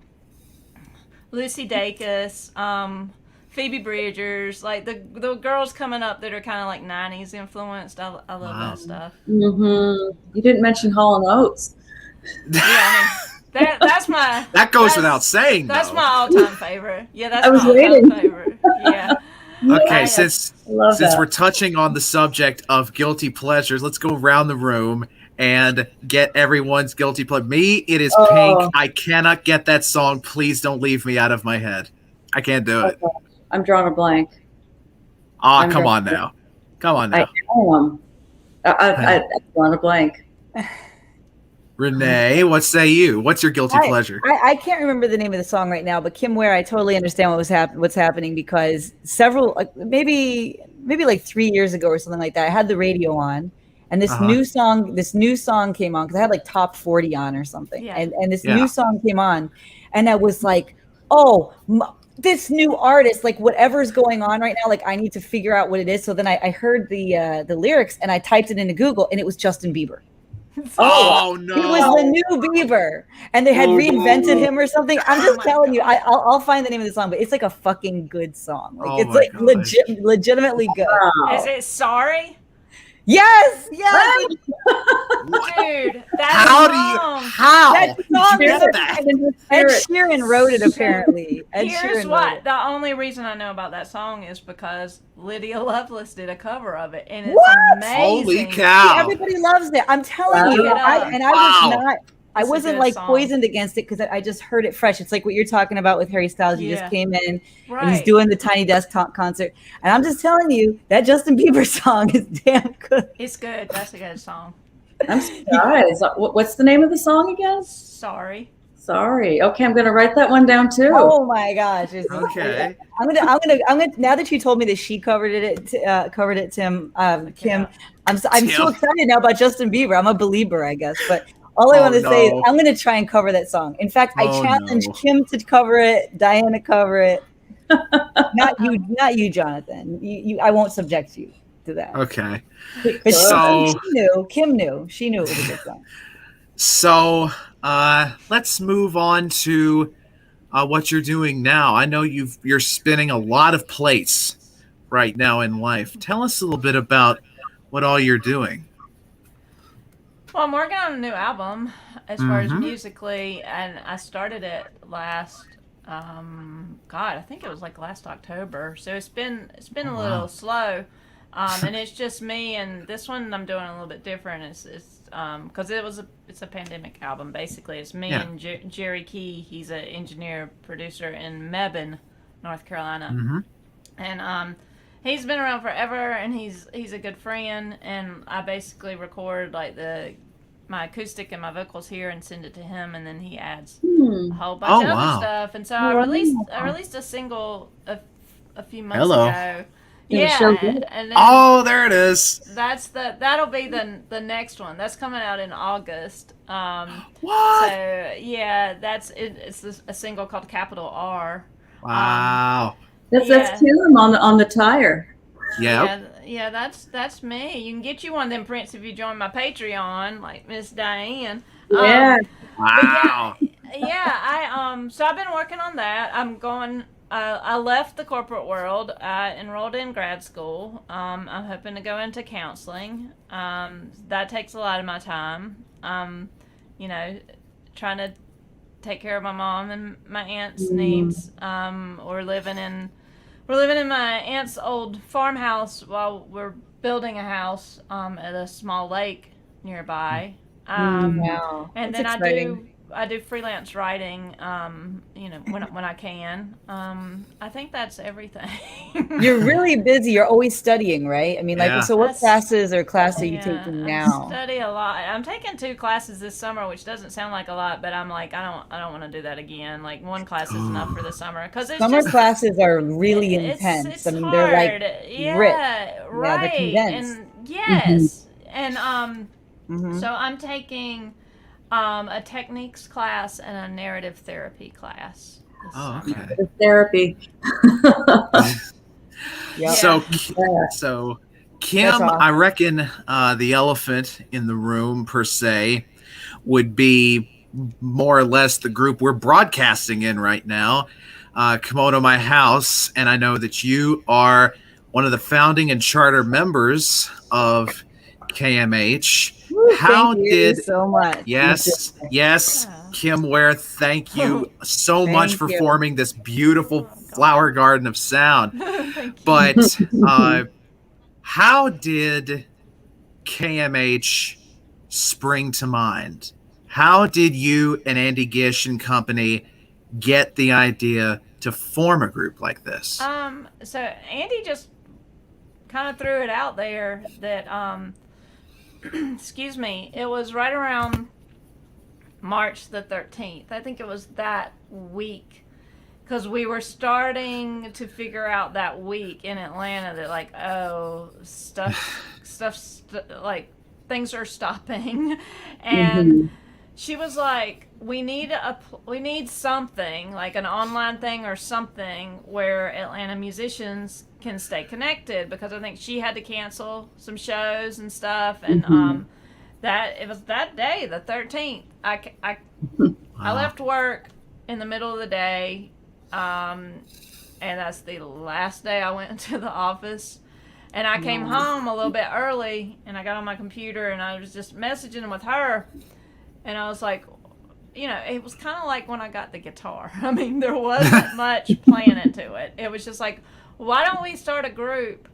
[SPEAKER 4] Lucy Dacus, Phoebe Bridgers, like the girls coming up that are kind of like 90s influenced. I love that stuff.
[SPEAKER 7] You didn't mention Hall & Oates.
[SPEAKER 4] Yeah, I mean, that's my...
[SPEAKER 8] That goes without saying,
[SPEAKER 4] That's
[SPEAKER 8] though.
[SPEAKER 4] my all-time favorite. Yeah, that's
[SPEAKER 7] I was
[SPEAKER 4] my all-time
[SPEAKER 7] waiting.
[SPEAKER 4] favorite. Yeah.
[SPEAKER 8] Okay, since we're touching on the subject of guilty pleasures, let's go around the room and get everyone's guilty pleasure. Me, it is Pink. I cannot get that song. Please don't leave me out of my head. I can't do it.
[SPEAKER 7] I'm drawing a blank.
[SPEAKER 8] Come on now.
[SPEAKER 7] I know I'm drawing a blank.
[SPEAKER 8] Renee, what say you? What's your guilty pleasure?
[SPEAKER 1] I can't remember the name of the song right now, but Kim Ware, I totally understand what's happening, because maybe like 3 years ago or something like that, I had the radio on, and this new song came on, because I had like top 40 on or something, and this new song came on, and I was like, this new artist, like whatever's going on right now, like I need to figure out what it is. So then I heard the lyrics, and I typed it into Google, and it was Justin Bieber.
[SPEAKER 8] Oh no!
[SPEAKER 1] It was the new Bieber, and they had reinvented him or something. I'm just telling you, I'll find the name of the song, but it's like a fucking good song. Like it's like legitimately good.
[SPEAKER 4] Is it Sorry?
[SPEAKER 1] Yes.
[SPEAKER 4] Dude, that song.
[SPEAKER 1] Ed Sheeran wrote it, apparently.
[SPEAKER 4] Here's what. The only reason I know about that song is because Lydia Lovelace did a cover of it, and it's amazing.
[SPEAKER 8] Holy cow.
[SPEAKER 1] Everybody loves it. I'm telling you. I wasn't like poisoned against it, because I just heard it fresh. It's like what you're talking about with Harry Styles. You just came in and he's doing the Tiny Desk concert. And I'm just telling you, that Justin Bieber song is damn good.
[SPEAKER 4] It's good. That's a good song.
[SPEAKER 7] I'm surprised. What's the name of the song again?
[SPEAKER 4] Sorry.
[SPEAKER 7] Okay, I'm gonna write that one down too.
[SPEAKER 1] Oh my gosh.
[SPEAKER 8] Okay.
[SPEAKER 1] I'm gonna now that you told me that she covered it, Tim, Kim, I'm so excited now about Justin Bieber. I'm a believer, I guess, but all I want to say is I'm going to try and cover that song. In fact, I challenge Kim to cover it, Diane to cover it. Not you, Jonathan. I won't subject you to that.
[SPEAKER 8] Okay.
[SPEAKER 1] So Kim knew. She knew it was a good song.
[SPEAKER 8] So let's move on to what you're doing now. I know you're spinning a lot of plates right now in life. Tell us a little bit about what all you're doing.
[SPEAKER 4] Well, I'm working on a new album as far as musically, and I started it last, I think it was like last October. So it's been a little slow, and it's just me. And this one I'm doing a little bit different. It's because it's a pandemic album basically. It's me and Jerry Key. He's an engineer producer in Mebane, North Carolina, and he's been around forever, and he's a good friend, and I basically record like my acoustic and my vocals here and send it to him, and then he adds a whole bunch of other stuff. And so I released a single a few months ago. And then
[SPEAKER 8] there it is.
[SPEAKER 4] That'll be the next one. That's coming out in August.
[SPEAKER 8] What?
[SPEAKER 4] So yeah, that's it. It's a single called Capital R.
[SPEAKER 7] That's Tim on the tire.
[SPEAKER 4] Yeah, that's me. You can get you one of them prints if you join my Patreon, like Miss Diane.
[SPEAKER 7] Yeah.
[SPEAKER 8] Wow.
[SPEAKER 4] So I've been working on that. I left the corporate world. I enrolled in grad school. I'm hoping to go into counseling. That takes a lot of my time. Trying to take care of my mom and my aunt's needs. We're living in my aunt's old farmhouse while we're building a house at a small lake nearby.
[SPEAKER 1] Wow.
[SPEAKER 4] And
[SPEAKER 1] That's
[SPEAKER 4] then
[SPEAKER 1] exciting.
[SPEAKER 4] I do freelance writing, when I can. I think that's everything.
[SPEAKER 1] You're really busy. You're always studying, right? I mean, like,
[SPEAKER 8] Yeah.
[SPEAKER 1] so what class are you
[SPEAKER 4] Yeah,
[SPEAKER 1] taking
[SPEAKER 4] I
[SPEAKER 1] now?
[SPEAKER 4] study a lot. I'm taking 2 classes this summer, which doesn't sound like a lot, but I'm like, I don't want to do that again. Like, 1 class is enough for the summer because it's
[SPEAKER 1] Summer
[SPEAKER 4] just
[SPEAKER 1] classes are really intense.
[SPEAKER 4] it's
[SPEAKER 1] I mean,
[SPEAKER 4] hard.
[SPEAKER 1] they're like rich.
[SPEAKER 4] Yeah,
[SPEAKER 1] Yeah,
[SPEAKER 4] right.
[SPEAKER 1] they're condensed.
[SPEAKER 4] And yes, and
[SPEAKER 1] Mhm.
[SPEAKER 4] so I'm taking a techniques class and a narrative therapy class this
[SPEAKER 8] Oh,
[SPEAKER 4] summer.
[SPEAKER 8] okay.
[SPEAKER 7] The therapy.
[SPEAKER 1] Yep.
[SPEAKER 8] So Kim,
[SPEAKER 1] That's awesome.
[SPEAKER 8] I reckon the elephant in the room per se would be more or less the group we're broadcasting in right now. Kimono My House, and I know that you are one of the founding and charter members of KMH.
[SPEAKER 1] Woo,
[SPEAKER 8] How
[SPEAKER 1] thank you
[SPEAKER 8] did
[SPEAKER 1] so much.
[SPEAKER 8] Yes, Kim Ware, thank you so much
[SPEAKER 1] Thank
[SPEAKER 8] for
[SPEAKER 1] you.
[SPEAKER 8] forming this beautiful flower garden of sound.
[SPEAKER 4] Thank you.
[SPEAKER 8] But how did KMH spring to mind? How did you and Andy Gish and company get the idea to form a group like this?
[SPEAKER 4] So Andy just kind of threw it out there that excuse me, it was right around March the 13th. I think it was that week because we were starting to figure out that week in Atlanta that like, oh, like things are stopping, and she was like, we need something like an online thing or something where Atlanta musicians can stay connected, because I think she had to cancel some shows and stuff, and that it was that day, the 13th. I left work in the middle of the day, and that's the last day I went into the office. And I came home a little bit early, and I got on my computer, and I was just messaging with her, and I was like, it was kind of like when I got the guitar. I mean, there wasn't much planning to it. It was just like, why don't we start a group?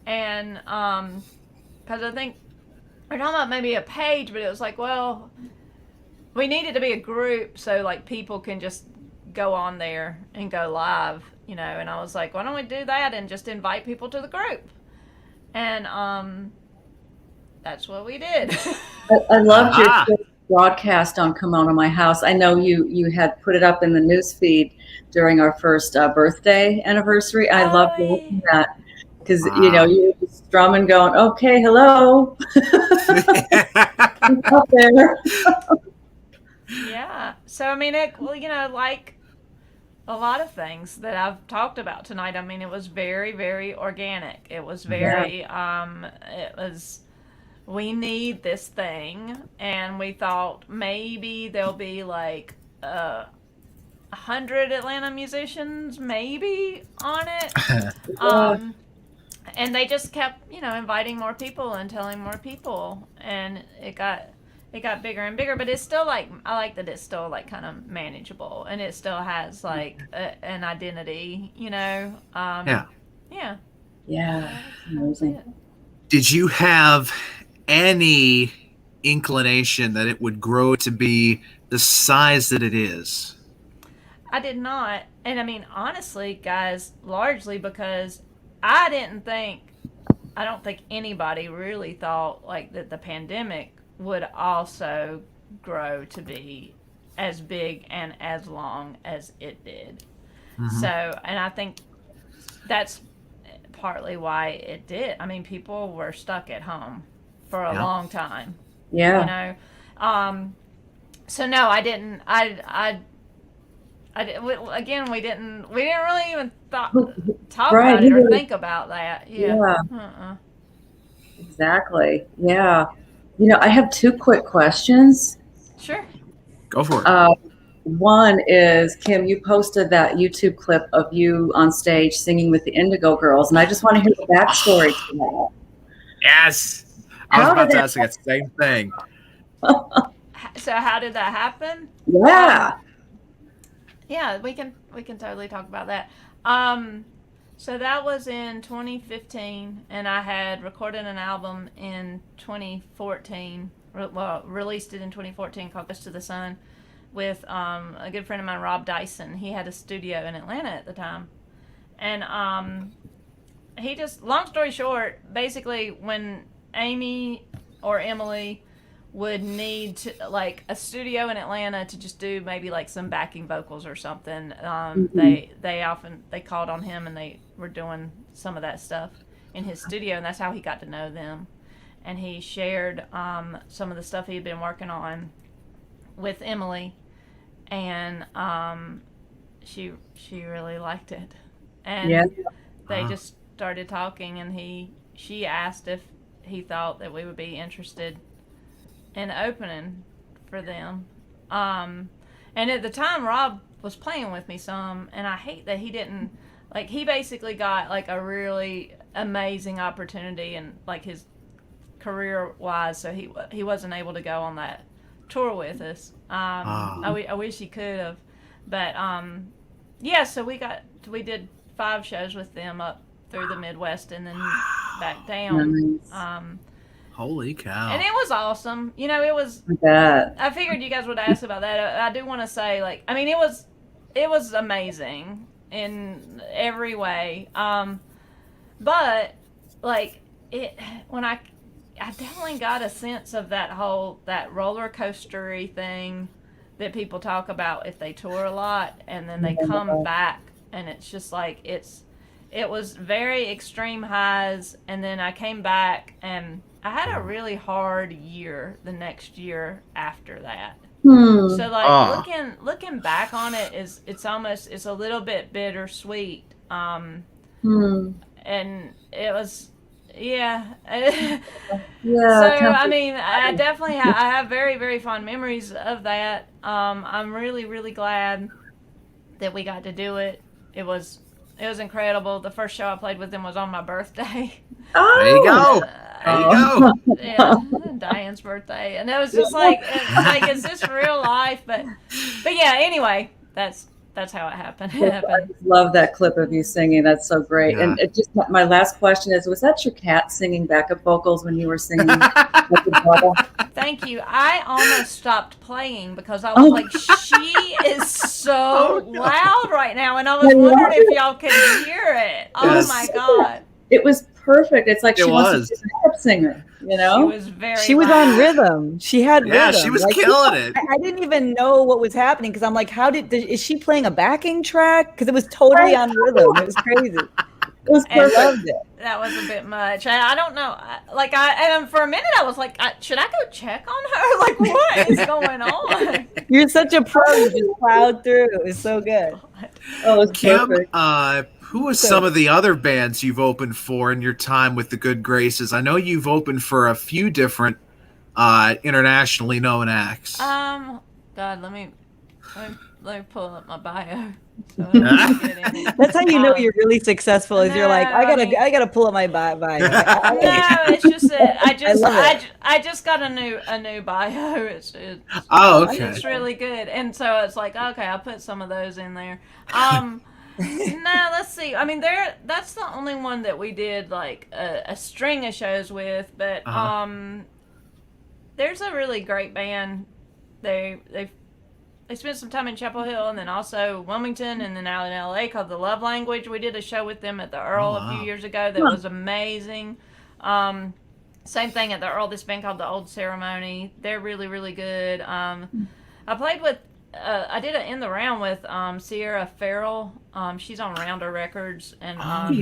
[SPEAKER 4] And because I think we're talking about maybe a page, but it was like, well, we needed to be a group so like people can just go on there and go live, And I was like, why don't we do that and just invite people to the group? And that's what we did.
[SPEAKER 7] I loved your first broadcast on Kimono My House. I know you had put it up in the news feed during our first birthday anniversary. I loved watching that because you were just strumming, going, "Okay, hello." Up there.
[SPEAKER 4] Yeah. So I mean, like a lot of things that I've talked about tonight. I mean, it was very, very organic. It was very, we need this thing. And we thought maybe there'll be like 100 Atlanta musicians maybe on it. And they just kept, inviting more people and telling more people. And it got bigger and bigger, but it's still like, I like that it's still like kind of manageable, and it still has like an identity, Yeah.
[SPEAKER 7] Amazing.
[SPEAKER 8] Did you have any inclination that it would grow to be the size that it is?
[SPEAKER 4] I did not. And I mean, honestly, guys, largely because I don't think anybody really thought like that the pandemic would also grow to be as big and as long as it did. So, and I think that's partly why it did. I mean, people were stuck at home for a long time.
[SPEAKER 7] Yeah.
[SPEAKER 4] So no, I didn't. I again, we didn't really even talk
[SPEAKER 7] Right,
[SPEAKER 4] about it or think about that. Yeah.
[SPEAKER 7] Exactly. Yeah. I have 2 quick questions.
[SPEAKER 4] Sure.
[SPEAKER 8] Go for it.
[SPEAKER 7] One is, Kim, you posted that YouTube clip of you on stage singing with the Indigo Girls, and I just want to hear the backstory to that.
[SPEAKER 8] Yes. I was about to ask that same thing.
[SPEAKER 4] So how did that happen?
[SPEAKER 7] Yeah.
[SPEAKER 4] Yeah, we can totally talk about that. So that was in 2015, and I had recorded an album in 2014. Well, released it in 2014 called "Close to the Sun" with a good friend of mine, Rob Dyson. He had a studio in Atlanta at the time, and he just, long story short, basically when Amy or Emily would need to, like, a studio in Atlanta to just do maybe like some backing vocals or something, they called on him, and they were doing some of that stuff in his studio, and that's how he got to know them. And he shared some of the stuff he had been working on with Emily, and she really liked it, and they just started talking, and she asked if he thought that we would be interested in opening for them. And at the time, Rob was playing with me some, and I hate that he didn't, like, he basically got like a really amazing opportunity and like his career wise, so he wasn't able to go on that tour with us. I wish he could have, but yeah, so we did 5 shows with them up through the Midwest and then back down.
[SPEAKER 8] Holy cow.
[SPEAKER 4] And it was awesome. It was, I figured you guys would ask about that. I do want to say, like, I mean, it was amazing in every way. But like when I definitely got a sense of that roller coastery thing that people talk about if they tour a lot and then they come back, and it's just like it was very extreme highs, and then I came back and I had a really hard year the next year after that. So like looking back on it it's a little bit bittersweet. And it was, yeah. So I mean, I definitely I have very, very fond memories of that. I'm really, really glad that we got to do it. It was incredible. The first show I played with them was on my birthday.
[SPEAKER 7] Oh,
[SPEAKER 8] there you go. There you go.
[SPEAKER 4] Yeah, Diane's birthday, and it was just like, is this real life? But yeah. Anyway, that's how it happened.
[SPEAKER 7] I love that clip of you singing. That's so great.
[SPEAKER 8] Yeah.
[SPEAKER 7] And my last question is: was that your cat singing backup vocals when you were singing?
[SPEAKER 4] Thank you. I almost stopped playing because I was like, she is so loud right now, and I was wondering if y'all could hear it. Oh my God.
[SPEAKER 7] It was perfect. It's like she wants to be a backup singer,
[SPEAKER 1] She was on rhythm. She had rhythm.
[SPEAKER 8] Yeah, she was killing it.
[SPEAKER 1] I didn't even know what was happening because I'm like, is she playing a backing track? Because it was totally on rhythm. It was crazy. It was perfect. I loved it.
[SPEAKER 4] That was a bit much. I don't know. And for a minute I was like, should I go check on her? Like, what is going on?
[SPEAKER 1] You're such a pro. You just plowed through. It was so good.
[SPEAKER 7] Oh, it was
[SPEAKER 8] Kim,
[SPEAKER 7] perfect.
[SPEAKER 8] who are some of the other bands you've opened for in your time with the Good Graces? I know you've opened for a few different internationally known acts.
[SPEAKER 4] God, let me pull up my bio. So
[SPEAKER 1] that's how you know you're really successful. Is you're like, I gotta pull up my bio.
[SPEAKER 4] No, it's just that I just got a new bio. It's it's really good, and so it's like, okay, I'll put some of those in there. No, let's see. I mean, that's the only one that we did like a string of shows with, but there's a really great band. They spent some time in Chapel Hill and then also Wilmington and then out in LA called The Love Language. We did a show with them at the Earl a few years ago that was amazing. Same thing at the Earl, this band called The Old Ceremony. They're really, really good. I played with I did an In the Round with Sierra Farrell. She's on Rounder Records, and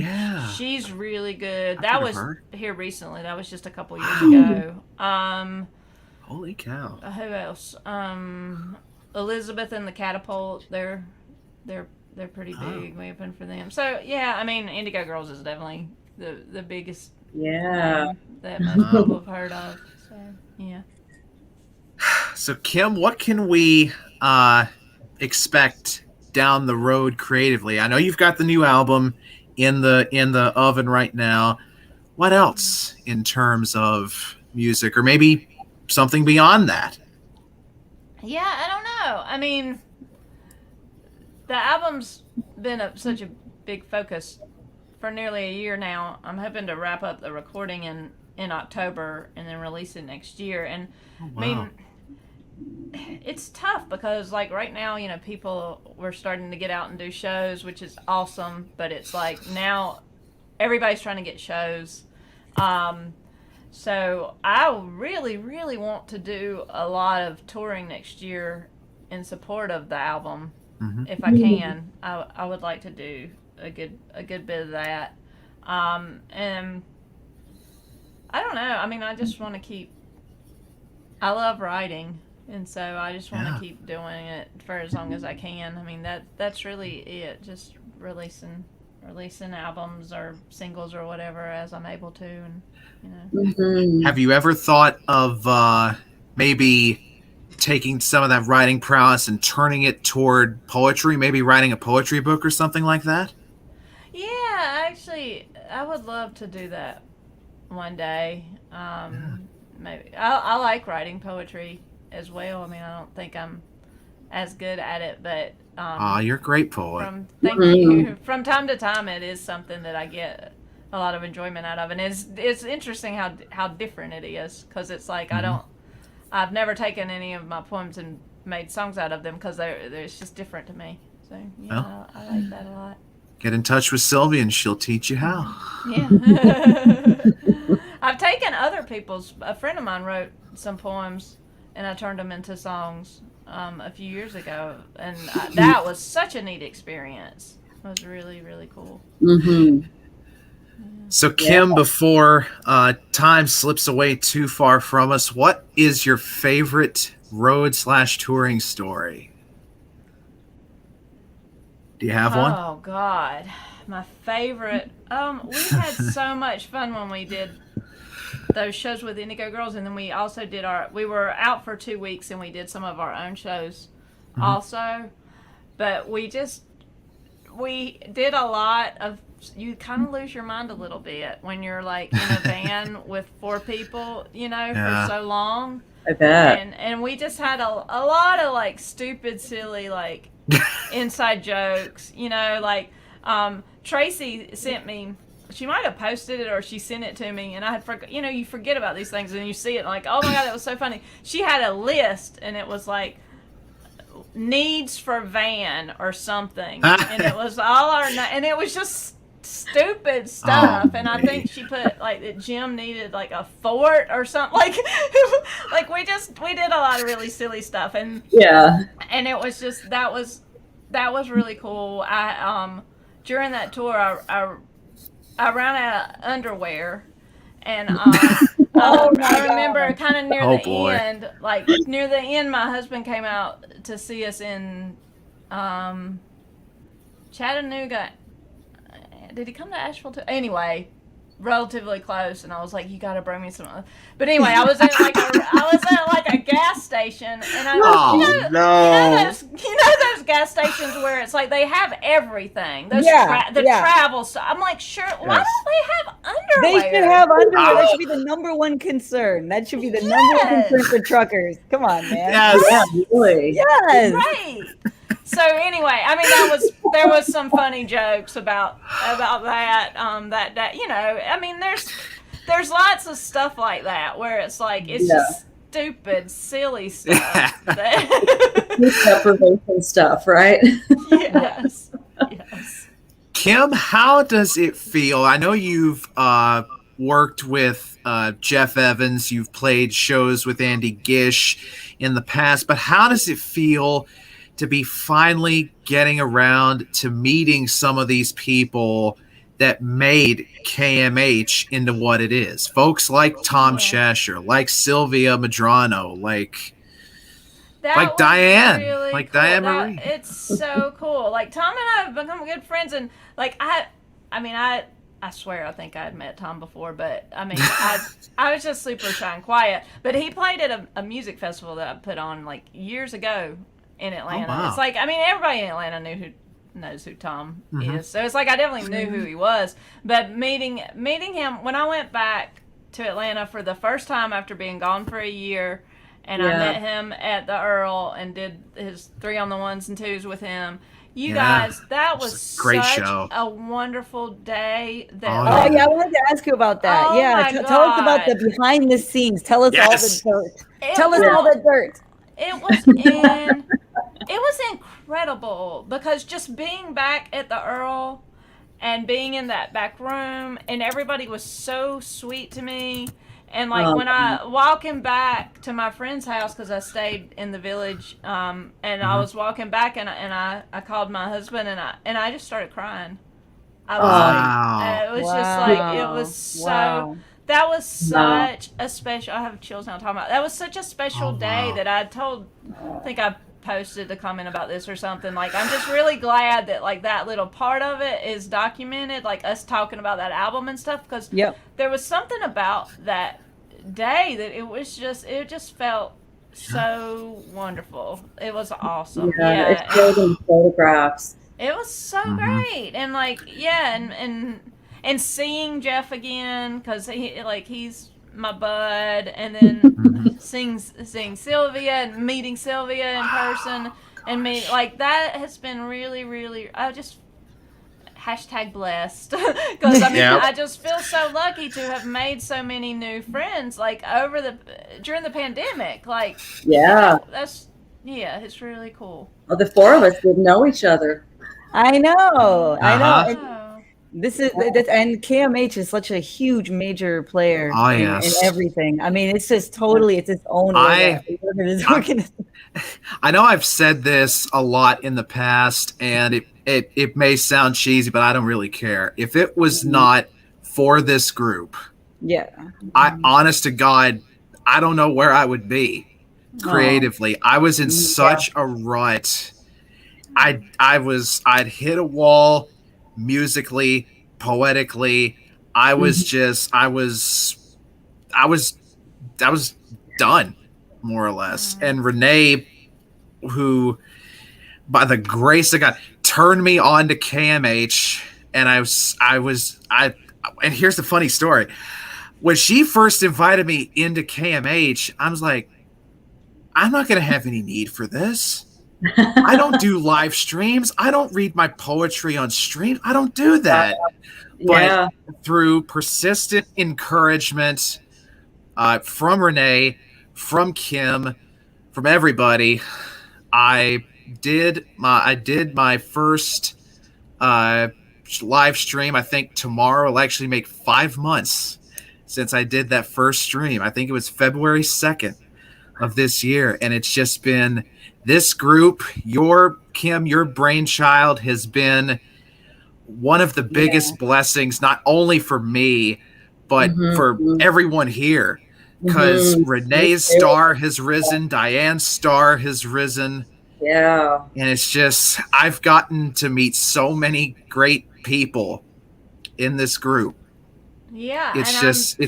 [SPEAKER 4] she's really good. That was here recently. That was just a couple years ago.
[SPEAKER 8] Holy cow!
[SPEAKER 4] Who else? Elizabeth and the Catapult. They're they're pretty big. We opened for them. So yeah, I mean, Indigo Girls is definitely the biggest that most people have heard of. So yeah.
[SPEAKER 8] So Kim, what can we expect down the road creatively? I know you've got the new album in the oven right now. What else in terms of music, or maybe something beyond that?
[SPEAKER 4] Yeah, I don't know. I mean, the album's been such a big focus for nearly a year now. I'm hoping to wrap up the recording in October and then release it next year. And I mean, it's tough because like right now, you know, we're starting to get out and do shows, which is awesome. But it's like now everybody's trying to get shows. So I really, really want to do a lot of touring next year in support of the album. If I can. I would like to do a good bit of that. And I don't know. I mean, I just want to I love writing, and so I just want to keep doing it for as long as I can. I mean, that's really it. Just releasing albums or singles or whatever as I'm able to, and you know.
[SPEAKER 8] Have you ever thought of maybe taking some of that writing prowess and turning it toward poetry, maybe writing a poetry book or something like that?
[SPEAKER 4] Yeah, actually, I would love to do that one day. Maybe I like writing poetry as well. I mean, I don't think I'm as good at it, but
[SPEAKER 8] you're a great poet.
[SPEAKER 4] Thank you. From time to time, it is something that I get a lot of enjoyment out of, and it's interesting how different it is, because it's like I've never taken any of my poems and made songs out of them because it's just different to me. So yeah, I like that a lot.
[SPEAKER 8] Get in touch with Sylvia and she'll teach you how.
[SPEAKER 4] Yeah. I've taken other people's. A friend of mine wrote some poems and I turned them into songs a few years ago, and that was such a neat experience. It was really, really cool.
[SPEAKER 8] So Kim, before time slips away too far from us, what is your favorite road/touring story? Do you have one?
[SPEAKER 4] Oh God, my favorite. We had so much fun when we did those shows with Indigo Girls, and then we also did we were out for 2 weeks and we did some of our own shows also, but we did a lot of. You kind of lose your mind a little bit when you're like in a van with 4 people, you know, for so long.
[SPEAKER 7] I bet.
[SPEAKER 4] And we just had a lot of like stupid, silly, like inside jokes, you know, like Tracy sent me. She might have posted it or she sent it to me, and I had forgot. You know, you forget about these things and you see it like, oh my God, that was so funny. She had a list and it was like needs for van or something, and it was all and it was just stupid stuff. And I think she put like that Jim needed like a fort or something, like we did a lot of really silly stuff, and and it was just that was really cool. I during that tour I ran out of underwear, and I remember kind of near end, like near the end, my husband came out to see us in Chattanooga. Did he come to Asheville too? Anyway, relatively close, and I was like, "You got to bring me some." But anyway, I was at like a gas station, and I was, you know those gas stations where it's like they have everything. Those travel stuff. I'm like, sure. Why don't they have underwear?
[SPEAKER 1] They should have underwear. That should be the number one concern. That should be the number one concern for truckers. Come on, man.
[SPEAKER 7] Yes, really.
[SPEAKER 1] Yes.
[SPEAKER 4] Right. So anyway, I mean, there was some funny jokes about that. That you know, I mean, there's lots of stuff like that where it's like it's just stupid, silly stuff.
[SPEAKER 7] Deprivation stuff, right?
[SPEAKER 4] Yes.
[SPEAKER 8] Kim, how does it feel? I know you've worked with Jeff Evans. You've played shows with Andy Gish in the past, but how does it feel to be finally getting around to meeting some of these people that made KMH into what it is? Folks like Tom Cheshire, like Sylvia Medrano, like Like
[SPEAKER 4] was
[SPEAKER 8] Diane,
[SPEAKER 4] really
[SPEAKER 8] like
[SPEAKER 4] cool.
[SPEAKER 8] Diane Marie.
[SPEAKER 4] It's so cool. Like Tom and I have become good friends, and like I swear I think I had met Tom before, but I mean I was just super shy and quiet. But he played at a music festival that I put on like years ago in Atlanta.
[SPEAKER 8] Oh, wow.
[SPEAKER 4] It's like, I mean, everybody in Atlanta knows who Tom is, so it's like I definitely knew who he was. But meeting him when I went back to Atlanta for the first time after being gone for a year, and I met him at the Earl and did his 3 on the 1s and 2s with him. You guys, that was
[SPEAKER 8] a great
[SPEAKER 4] such
[SPEAKER 8] show.
[SPEAKER 4] a wonderful day. That
[SPEAKER 1] Oh yeah, I wanted to ask you about that.
[SPEAKER 4] Oh,
[SPEAKER 1] Yeah,
[SPEAKER 4] my
[SPEAKER 1] tell us about
[SPEAKER 4] God.
[SPEAKER 1] the behind the scenes. Tell us all the dirt. Tell us all the dirt.
[SPEAKER 4] It was incredible because just being back at the Earl and being in that back room, and everybody was so sweet to me. And like when I walking back to my friend's house, because I stayed in the village, and I was walking back, and I called my husband, and I just started crying. I was it was just like, it was so. That was such a special. I have chills now talking about. That was such a special day that I think I posted a comment about this or something. Like, I'm just really glad that like that little part of it is documented, like us talking about that album and stuff, because there was something about that day that it just felt so wonderful. It was awesome.
[SPEAKER 7] It's showed in photographs.
[SPEAKER 4] It was so great, and like and seeing Jeff again, because he's my bud, and then seeing Sylvia and meeting Sylvia in person, and like that has been really, really. I just #blessed because I mean I just feel so lucky to have made so many new friends like during the pandemic. Like it's really cool.
[SPEAKER 7] Well, the 4 of us didn't know each other.
[SPEAKER 1] I know. This is and KMH is such a huge major player in everything. I mean, it's just totally it's its own.
[SPEAKER 8] I know I've said this a lot in the past, and it may sound cheesy, but I don't really care. If it was not for this group, I honest to God, I don't know where I would be creatively. I was in such a rut. I'd hit a wall musically, poetically. I was done, more or less. And Renee, who by the grace of God turned me on to KMH, and and here's the funny story. When she first invited me into KMH, I was like, I'm not going to have any need for this. I don't do live streams. I don't read my poetry on stream. I don't do that. But through persistent encouragement from Renee, from Kim, from everybody, I did my first live stream. I think tomorrow will actually make 5 months since I did that first stream. I think it was February 2nd of this year, and it's just been this group. Your brainchild has been one of the biggest blessings, not only for me, but for everyone here. Because Renee's star has risen, Diane's star has risen.
[SPEAKER 7] Yeah.
[SPEAKER 8] And it's just, I've gotten to meet so many great people in this group.
[SPEAKER 4] Yeah,
[SPEAKER 8] it's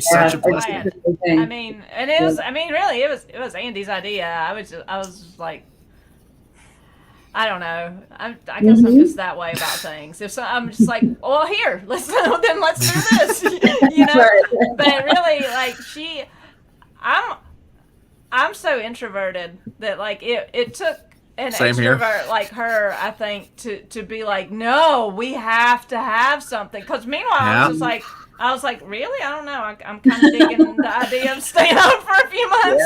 [SPEAKER 8] such a blessing.
[SPEAKER 4] I mean, and it was. I mean, really, it was Andy's idea. I was just like, I don't know. I guess I'm just that way about things. I'm just like, well, here, let's do this, you know. But really, like I'm so introverted that like it took an extrovert like her, I think, to be like, no, we have to have something. Because meanwhile, I was like, really? I don't know. I'm kind of digging the idea of staying home for a few months.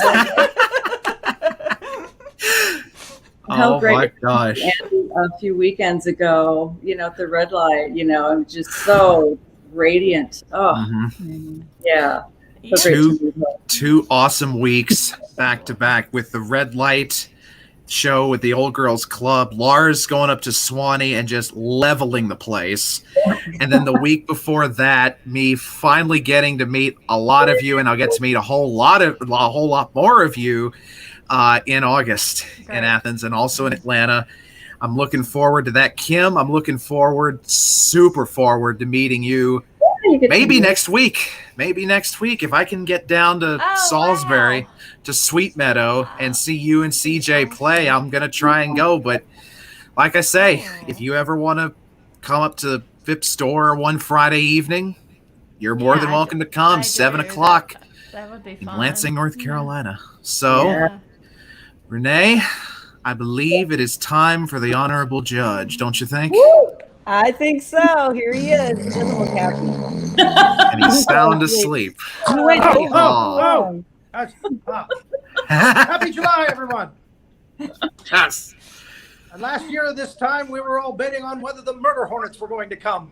[SPEAKER 7] How great
[SPEAKER 8] my gosh.
[SPEAKER 7] A few weekends ago, at the red light, I'm just so radiant. Oh, yeah. So
[SPEAKER 8] two awesome weeks back to back with the red light show with the Old Girls Club, Lars going up to Swanee and just leveling the place. And then the week before that, me finally getting to meet a lot of you, and I'll get to meet a whole lot more of you in August
[SPEAKER 4] Great.
[SPEAKER 8] in Athens and also in Atlanta. I'm looking forward to that, Kim. I'm looking forward, super forward to meeting you. Maybe next week. Maybe next week if I can get down to Salisbury to Sweet Meadow and see you and CJ play. I'm gonna try and go. But like I say, if you ever want to come up to the Phipps store one Friday evening, you're more than welcome to come. 7 o'clock
[SPEAKER 4] That would be
[SPEAKER 8] in
[SPEAKER 4] fun.
[SPEAKER 8] Lansing, North Carolina. So, Renee, I believe it is time for the honorable judge, don't you think?
[SPEAKER 1] Woo! I think so. Here he is. He doesn't look happy.
[SPEAKER 8] And he's sound asleep.
[SPEAKER 1] He went over too
[SPEAKER 5] Oh.
[SPEAKER 1] long.
[SPEAKER 5] Happy July, everyone.
[SPEAKER 8] Yes.
[SPEAKER 5] And last year at this time, we were all betting on whether the murder hornets were going to come.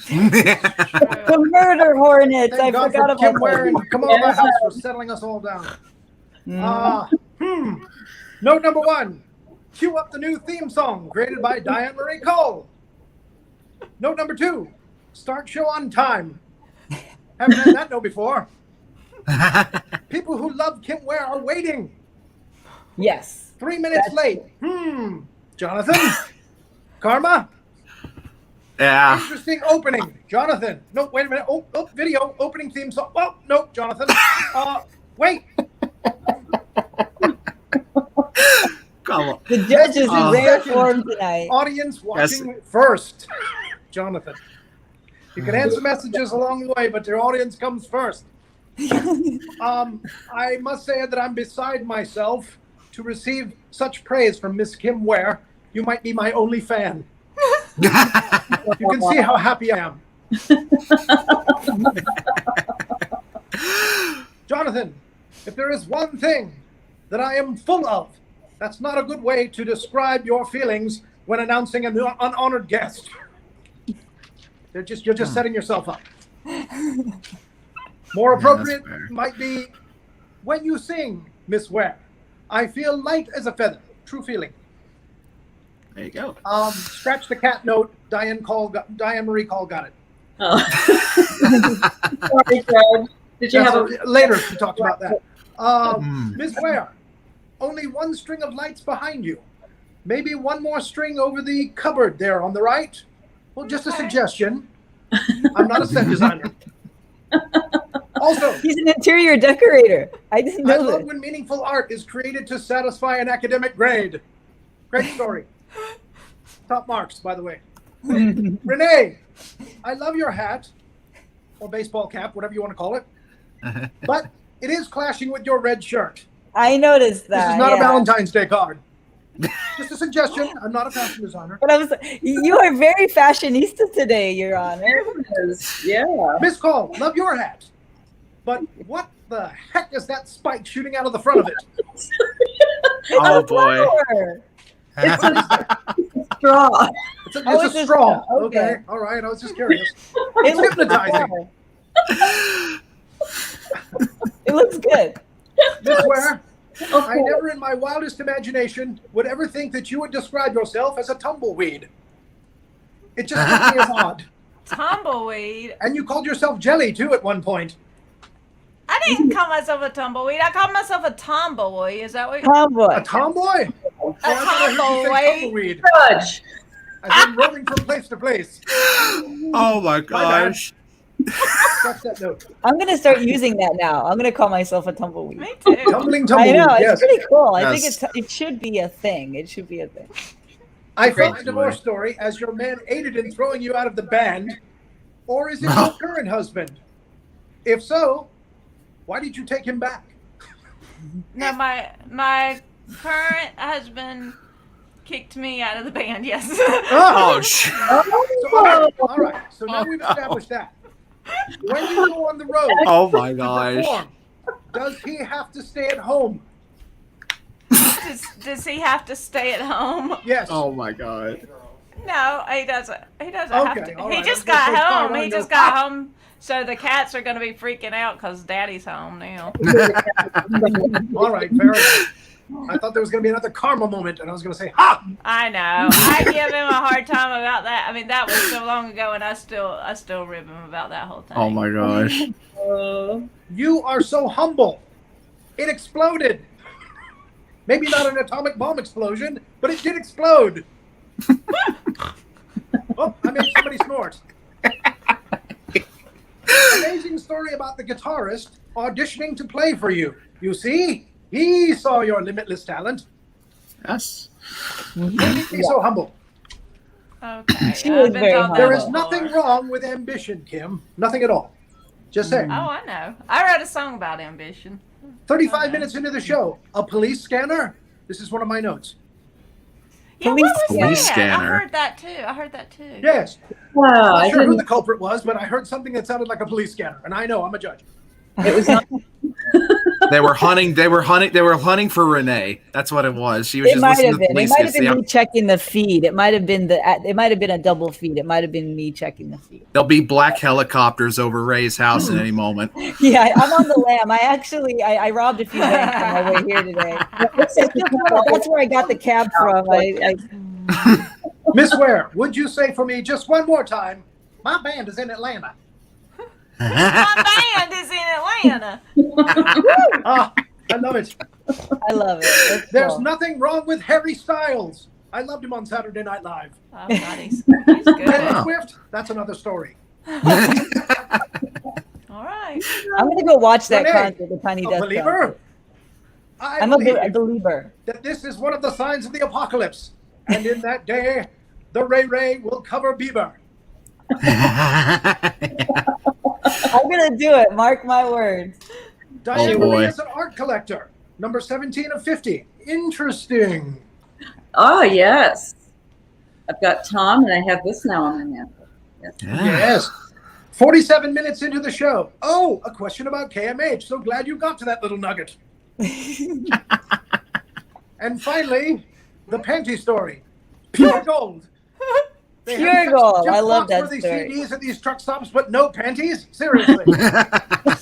[SPEAKER 1] The murder hornets.
[SPEAKER 5] Thank
[SPEAKER 1] I
[SPEAKER 5] God
[SPEAKER 1] forgot
[SPEAKER 5] for Kim
[SPEAKER 1] about
[SPEAKER 5] Ware
[SPEAKER 1] that.
[SPEAKER 5] and Come On My House for settling us all down. Note number 1. Cue up the new theme song created by Diane Marie Coll. Note number 2. Start show on time. Haven't had that note before. People who love Kim Ware are waiting.
[SPEAKER 1] Yes.
[SPEAKER 5] 3 minutes late. Jonathan? Karma?
[SPEAKER 8] Yeah.
[SPEAKER 5] Interesting opening. Jonathan. No, wait a minute. Oh, video. Opening theme song. Oh, no, Jonathan. Wait.
[SPEAKER 8] Come on.
[SPEAKER 1] The judge is in rare
[SPEAKER 5] Second.
[SPEAKER 1] form tonight.
[SPEAKER 5] Audience watching first. Jonathan. You can answer messages along the way, but your audience comes first. I must say that I'm beside myself to receive such praise from Miss Kim Ware. You might be my only fan. You can see how happy I am. Jonathan, if there is one thing that I am full of, that's not a good way to describe your feelings when announcing an unhonored guest. You're just setting yourself up. More appropriate might be when you sing, Miss Ware. I feel light as a feather. True feeling.
[SPEAKER 8] There you go.
[SPEAKER 5] Scratch the cat note. Diane Marie Coll got it.
[SPEAKER 7] Oh. Sorry, Fred. Did you have
[SPEAKER 5] later? She talked about that. Miss Ware, only one string of lights behind you. Maybe one more string over the cupboard there on the right. Well, just a suggestion. I'm not a set designer. Also,
[SPEAKER 1] he's an interior decorator. I didn't know
[SPEAKER 5] I love
[SPEAKER 1] that.
[SPEAKER 5] when meaningful art is created to satisfy an academic grade. Great story. Top marks, by the way. Renee, I love your hat, or baseball cap, whatever you want to call it. But it is clashing with your red shirt.
[SPEAKER 1] I noticed that.
[SPEAKER 5] This is not a Valentine's Day card. Just a suggestion. I'm not a fashion designer.
[SPEAKER 1] But you are very fashionista today, Your Honor.
[SPEAKER 7] Yeah.
[SPEAKER 5] Miss Coll, love your hat. But what the heck is that spike shooting out of the front of it?
[SPEAKER 8] Oh boy.
[SPEAKER 7] It's a straw.
[SPEAKER 5] It's a straw. Okay. All right. I was just curious. It's
[SPEAKER 1] looks
[SPEAKER 5] hypnotizing.
[SPEAKER 1] It looks good.
[SPEAKER 5] Miss Ware, I never in my wildest imagination would ever think that you would describe yourself as a tumbleweed. It just struck me as odd.
[SPEAKER 4] Tumbleweed?
[SPEAKER 5] And you called yourself Jelly, too, at one point.
[SPEAKER 4] I didn't call myself a tumbleweed. I called myself a tomboy. Is that what you're
[SPEAKER 1] Tomboy.
[SPEAKER 5] A tomboy?
[SPEAKER 4] A tomboy.
[SPEAKER 5] Tumbleweed.
[SPEAKER 7] Judge.
[SPEAKER 5] I've been roaming from place to place.
[SPEAKER 8] Oh my gosh.
[SPEAKER 5] Scratch that note.
[SPEAKER 1] I'm going to start using that now. I'm going to call myself a tumbleweed.
[SPEAKER 4] Me too.
[SPEAKER 5] Tumbling
[SPEAKER 1] I
[SPEAKER 5] tumbleweed,
[SPEAKER 1] know. It's
[SPEAKER 5] yes.
[SPEAKER 1] pretty cool. I
[SPEAKER 8] Yes.
[SPEAKER 1] think it should be a thing. It should be a thing.
[SPEAKER 5] I felt
[SPEAKER 8] Great
[SPEAKER 5] the divorce story as your man aided in throwing you out of the band, or is it your current husband? If so, why did you take him back?
[SPEAKER 4] No, my current husband kicked me out of the band. Yes.
[SPEAKER 8] Oh shit.
[SPEAKER 5] So, all right. So now we've established that. When you go on the road
[SPEAKER 8] Oh my
[SPEAKER 5] to
[SPEAKER 8] gosh.
[SPEAKER 5] perform, does he have to stay at home?
[SPEAKER 4] Does he have to stay at home?
[SPEAKER 5] Yes.
[SPEAKER 8] Oh my god.
[SPEAKER 4] No, he doesn't. He doesn't
[SPEAKER 5] Okay,
[SPEAKER 4] have to.
[SPEAKER 5] all
[SPEAKER 4] He
[SPEAKER 5] right.
[SPEAKER 4] just
[SPEAKER 5] I was
[SPEAKER 4] got
[SPEAKER 5] gonna say,
[SPEAKER 4] home.
[SPEAKER 5] fine,
[SPEAKER 4] He
[SPEAKER 5] I
[SPEAKER 4] just
[SPEAKER 5] know.
[SPEAKER 4] got home. So the cats are going to be freaking out because Daddy's home now.
[SPEAKER 5] All right. Fair enough. I thought there was going to be another karma moment, and I was going to say, "Ha!"
[SPEAKER 4] I know. I give him a hard time about that. I mean, that was so long ago, and I still rib him about that whole thing.
[SPEAKER 8] Oh my gosh.
[SPEAKER 5] You are so humble. It exploded. Maybe not an atomic bomb explosion, but it did explode. Oh, I made somebody snort. Amazing story about the guitarist auditioning to play for you. You see, he saw your limitless talent.
[SPEAKER 8] Yes.
[SPEAKER 5] Don't be so humble.
[SPEAKER 4] Okay.
[SPEAKER 1] She was very humble.
[SPEAKER 5] There is nothing wrong with ambition, Kim. Nothing at all. Just saying.
[SPEAKER 4] Oh, I know. I wrote a song about ambition.
[SPEAKER 5] 35 minutes into the show, a police scanner. This is one of my notes.
[SPEAKER 4] Yeah,
[SPEAKER 1] Police
[SPEAKER 4] what was that?
[SPEAKER 8] scanner.
[SPEAKER 4] I heard that too.
[SPEAKER 5] Yes.
[SPEAKER 7] Wow,
[SPEAKER 5] I'm
[SPEAKER 7] I
[SPEAKER 5] not sure who
[SPEAKER 7] didn't,
[SPEAKER 5] the culprit was, but I heard something that sounded like a police scanner, and I know I'm a judge.
[SPEAKER 7] it was not.
[SPEAKER 8] They were hunting for Renee. That's what it was. She was
[SPEAKER 1] It
[SPEAKER 8] just
[SPEAKER 1] might
[SPEAKER 8] listening
[SPEAKER 1] have
[SPEAKER 8] to the
[SPEAKER 1] been. It
[SPEAKER 8] police.
[SPEAKER 1] might have
[SPEAKER 8] See,
[SPEAKER 1] been me checking the feed. It might have been a double feed. It might have been me checking the feed.
[SPEAKER 8] there'll be black helicopters over Ray's house at any moment.
[SPEAKER 1] Yeah, I'm on the lam. I robbed a few banks on my way here today. That's where I got the cab from.
[SPEAKER 5] Miss Ware, would you say for me just one more time, my band is in Atlanta?
[SPEAKER 4] My band is in Atlanta.
[SPEAKER 5] Ah, I love it.
[SPEAKER 1] I love it. That's
[SPEAKER 5] There's
[SPEAKER 1] cool.
[SPEAKER 5] nothing wrong with Harry Styles. I loved him on Saturday Night Live.
[SPEAKER 4] Oh, God, he's good.
[SPEAKER 5] Taylor Swift, that's another story.
[SPEAKER 4] All right.
[SPEAKER 1] I'm gonna go watch that
[SPEAKER 5] Renee,
[SPEAKER 1] concert. The Tiny
[SPEAKER 5] a
[SPEAKER 1] Desk
[SPEAKER 5] believer?
[SPEAKER 1] concert.
[SPEAKER 5] I
[SPEAKER 1] I'm a
[SPEAKER 5] believe
[SPEAKER 1] believer.
[SPEAKER 5] that this is one of the signs of the apocalypse. And in that day, the Ray will cover Bieber.
[SPEAKER 1] I'm gonna do it. Mark my words.
[SPEAKER 5] Diane
[SPEAKER 8] boy.
[SPEAKER 5] Marie is an art collector. Number 17 of 50. Interesting.
[SPEAKER 7] Oh, yes. I've got Tom, and I have this now on my mantle. Yes.
[SPEAKER 5] Yes. 47 minutes into the show. Oh, a question about KMH. So glad you got to that little nugget. And finally, the panty story. Pure gold. They
[SPEAKER 1] Pure
[SPEAKER 5] have
[SPEAKER 1] gold.
[SPEAKER 5] just
[SPEAKER 1] I love that
[SPEAKER 5] box-worthy
[SPEAKER 1] story.
[SPEAKER 5] CDs at these truck stops, but no panties? Seriously.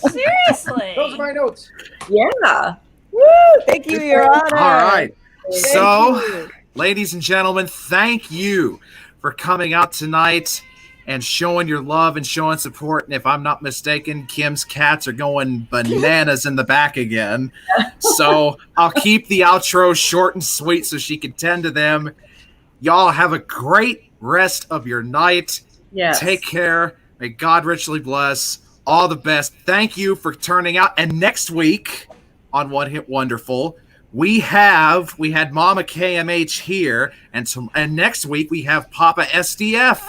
[SPEAKER 4] Seriously.
[SPEAKER 5] Those are my notes.
[SPEAKER 7] Yeah.
[SPEAKER 1] Woo! Thank you, Your Honor.
[SPEAKER 8] All right.
[SPEAKER 1] Thank
[SPEAKER 8] So,
[SPEAKER 1] you.
[SPEAKER 8] ladies and gentlemen, thank you for coming out tonight and showing your love and showing support. And if I'm not mistaken, Kim's cats are going bananas in the back again. So I'll keep the outro short and sweet so she can tend to them. Y'all have a great rest of your night.
[SPEAKER 7] Yes.
[SPEAKER 8] Take care. May God richly bless. All the best. Thank you for turning out. And next week on One Hit Wonderful, we had Mama KMH here, and next week we have Papa SDF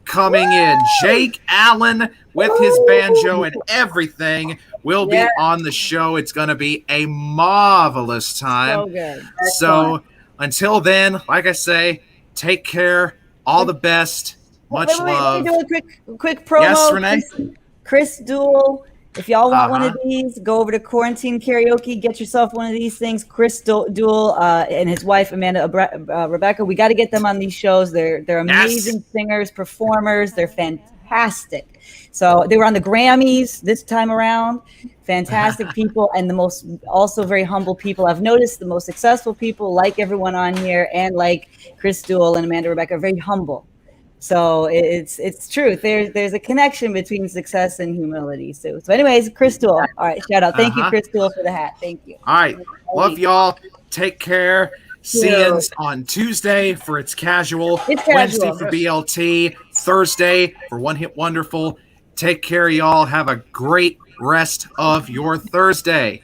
[SPEAKER 8] coming in. Jake Allen with his banjo and everything will be on the show. It's going to be a marvelous time.
[SPEAKER 1] So good.
[SPEAKER 8] So until then, like I say, take care. All the best. Much love.
[SPEAKER 1] Let me do a quick promo.
[SPEAKER 8] Yes, Renee?
[SPEAKER 1] Chris Duell. If y'all want one of these, go over to Quarantine Karaoke. Get yourself one of these things. Chris Duell and his wife Amanda Rebecca. We got to get them on these shows. They're amazing singers, performers. They're fantastic. So they were on the Grammys this time around. Fantastic people, and also very humble people. I've noticed the most successful people, like everyone on here, and like Chris Duell and Amanda Rebecca, are very humble. So it's truth. There's a connection between success and humility. So anyways, Chris Duell. All right, shout out. Thank you, Chris Duell, for the hat. Thank you.
[SPEAKER 8] All right. Love y'all. Take care. See you on Tuesday for It's Casual. Wednesday for BLT. Thursday for One Hit Wonderful. Take care, y'all. Have a great rest of your Thursday.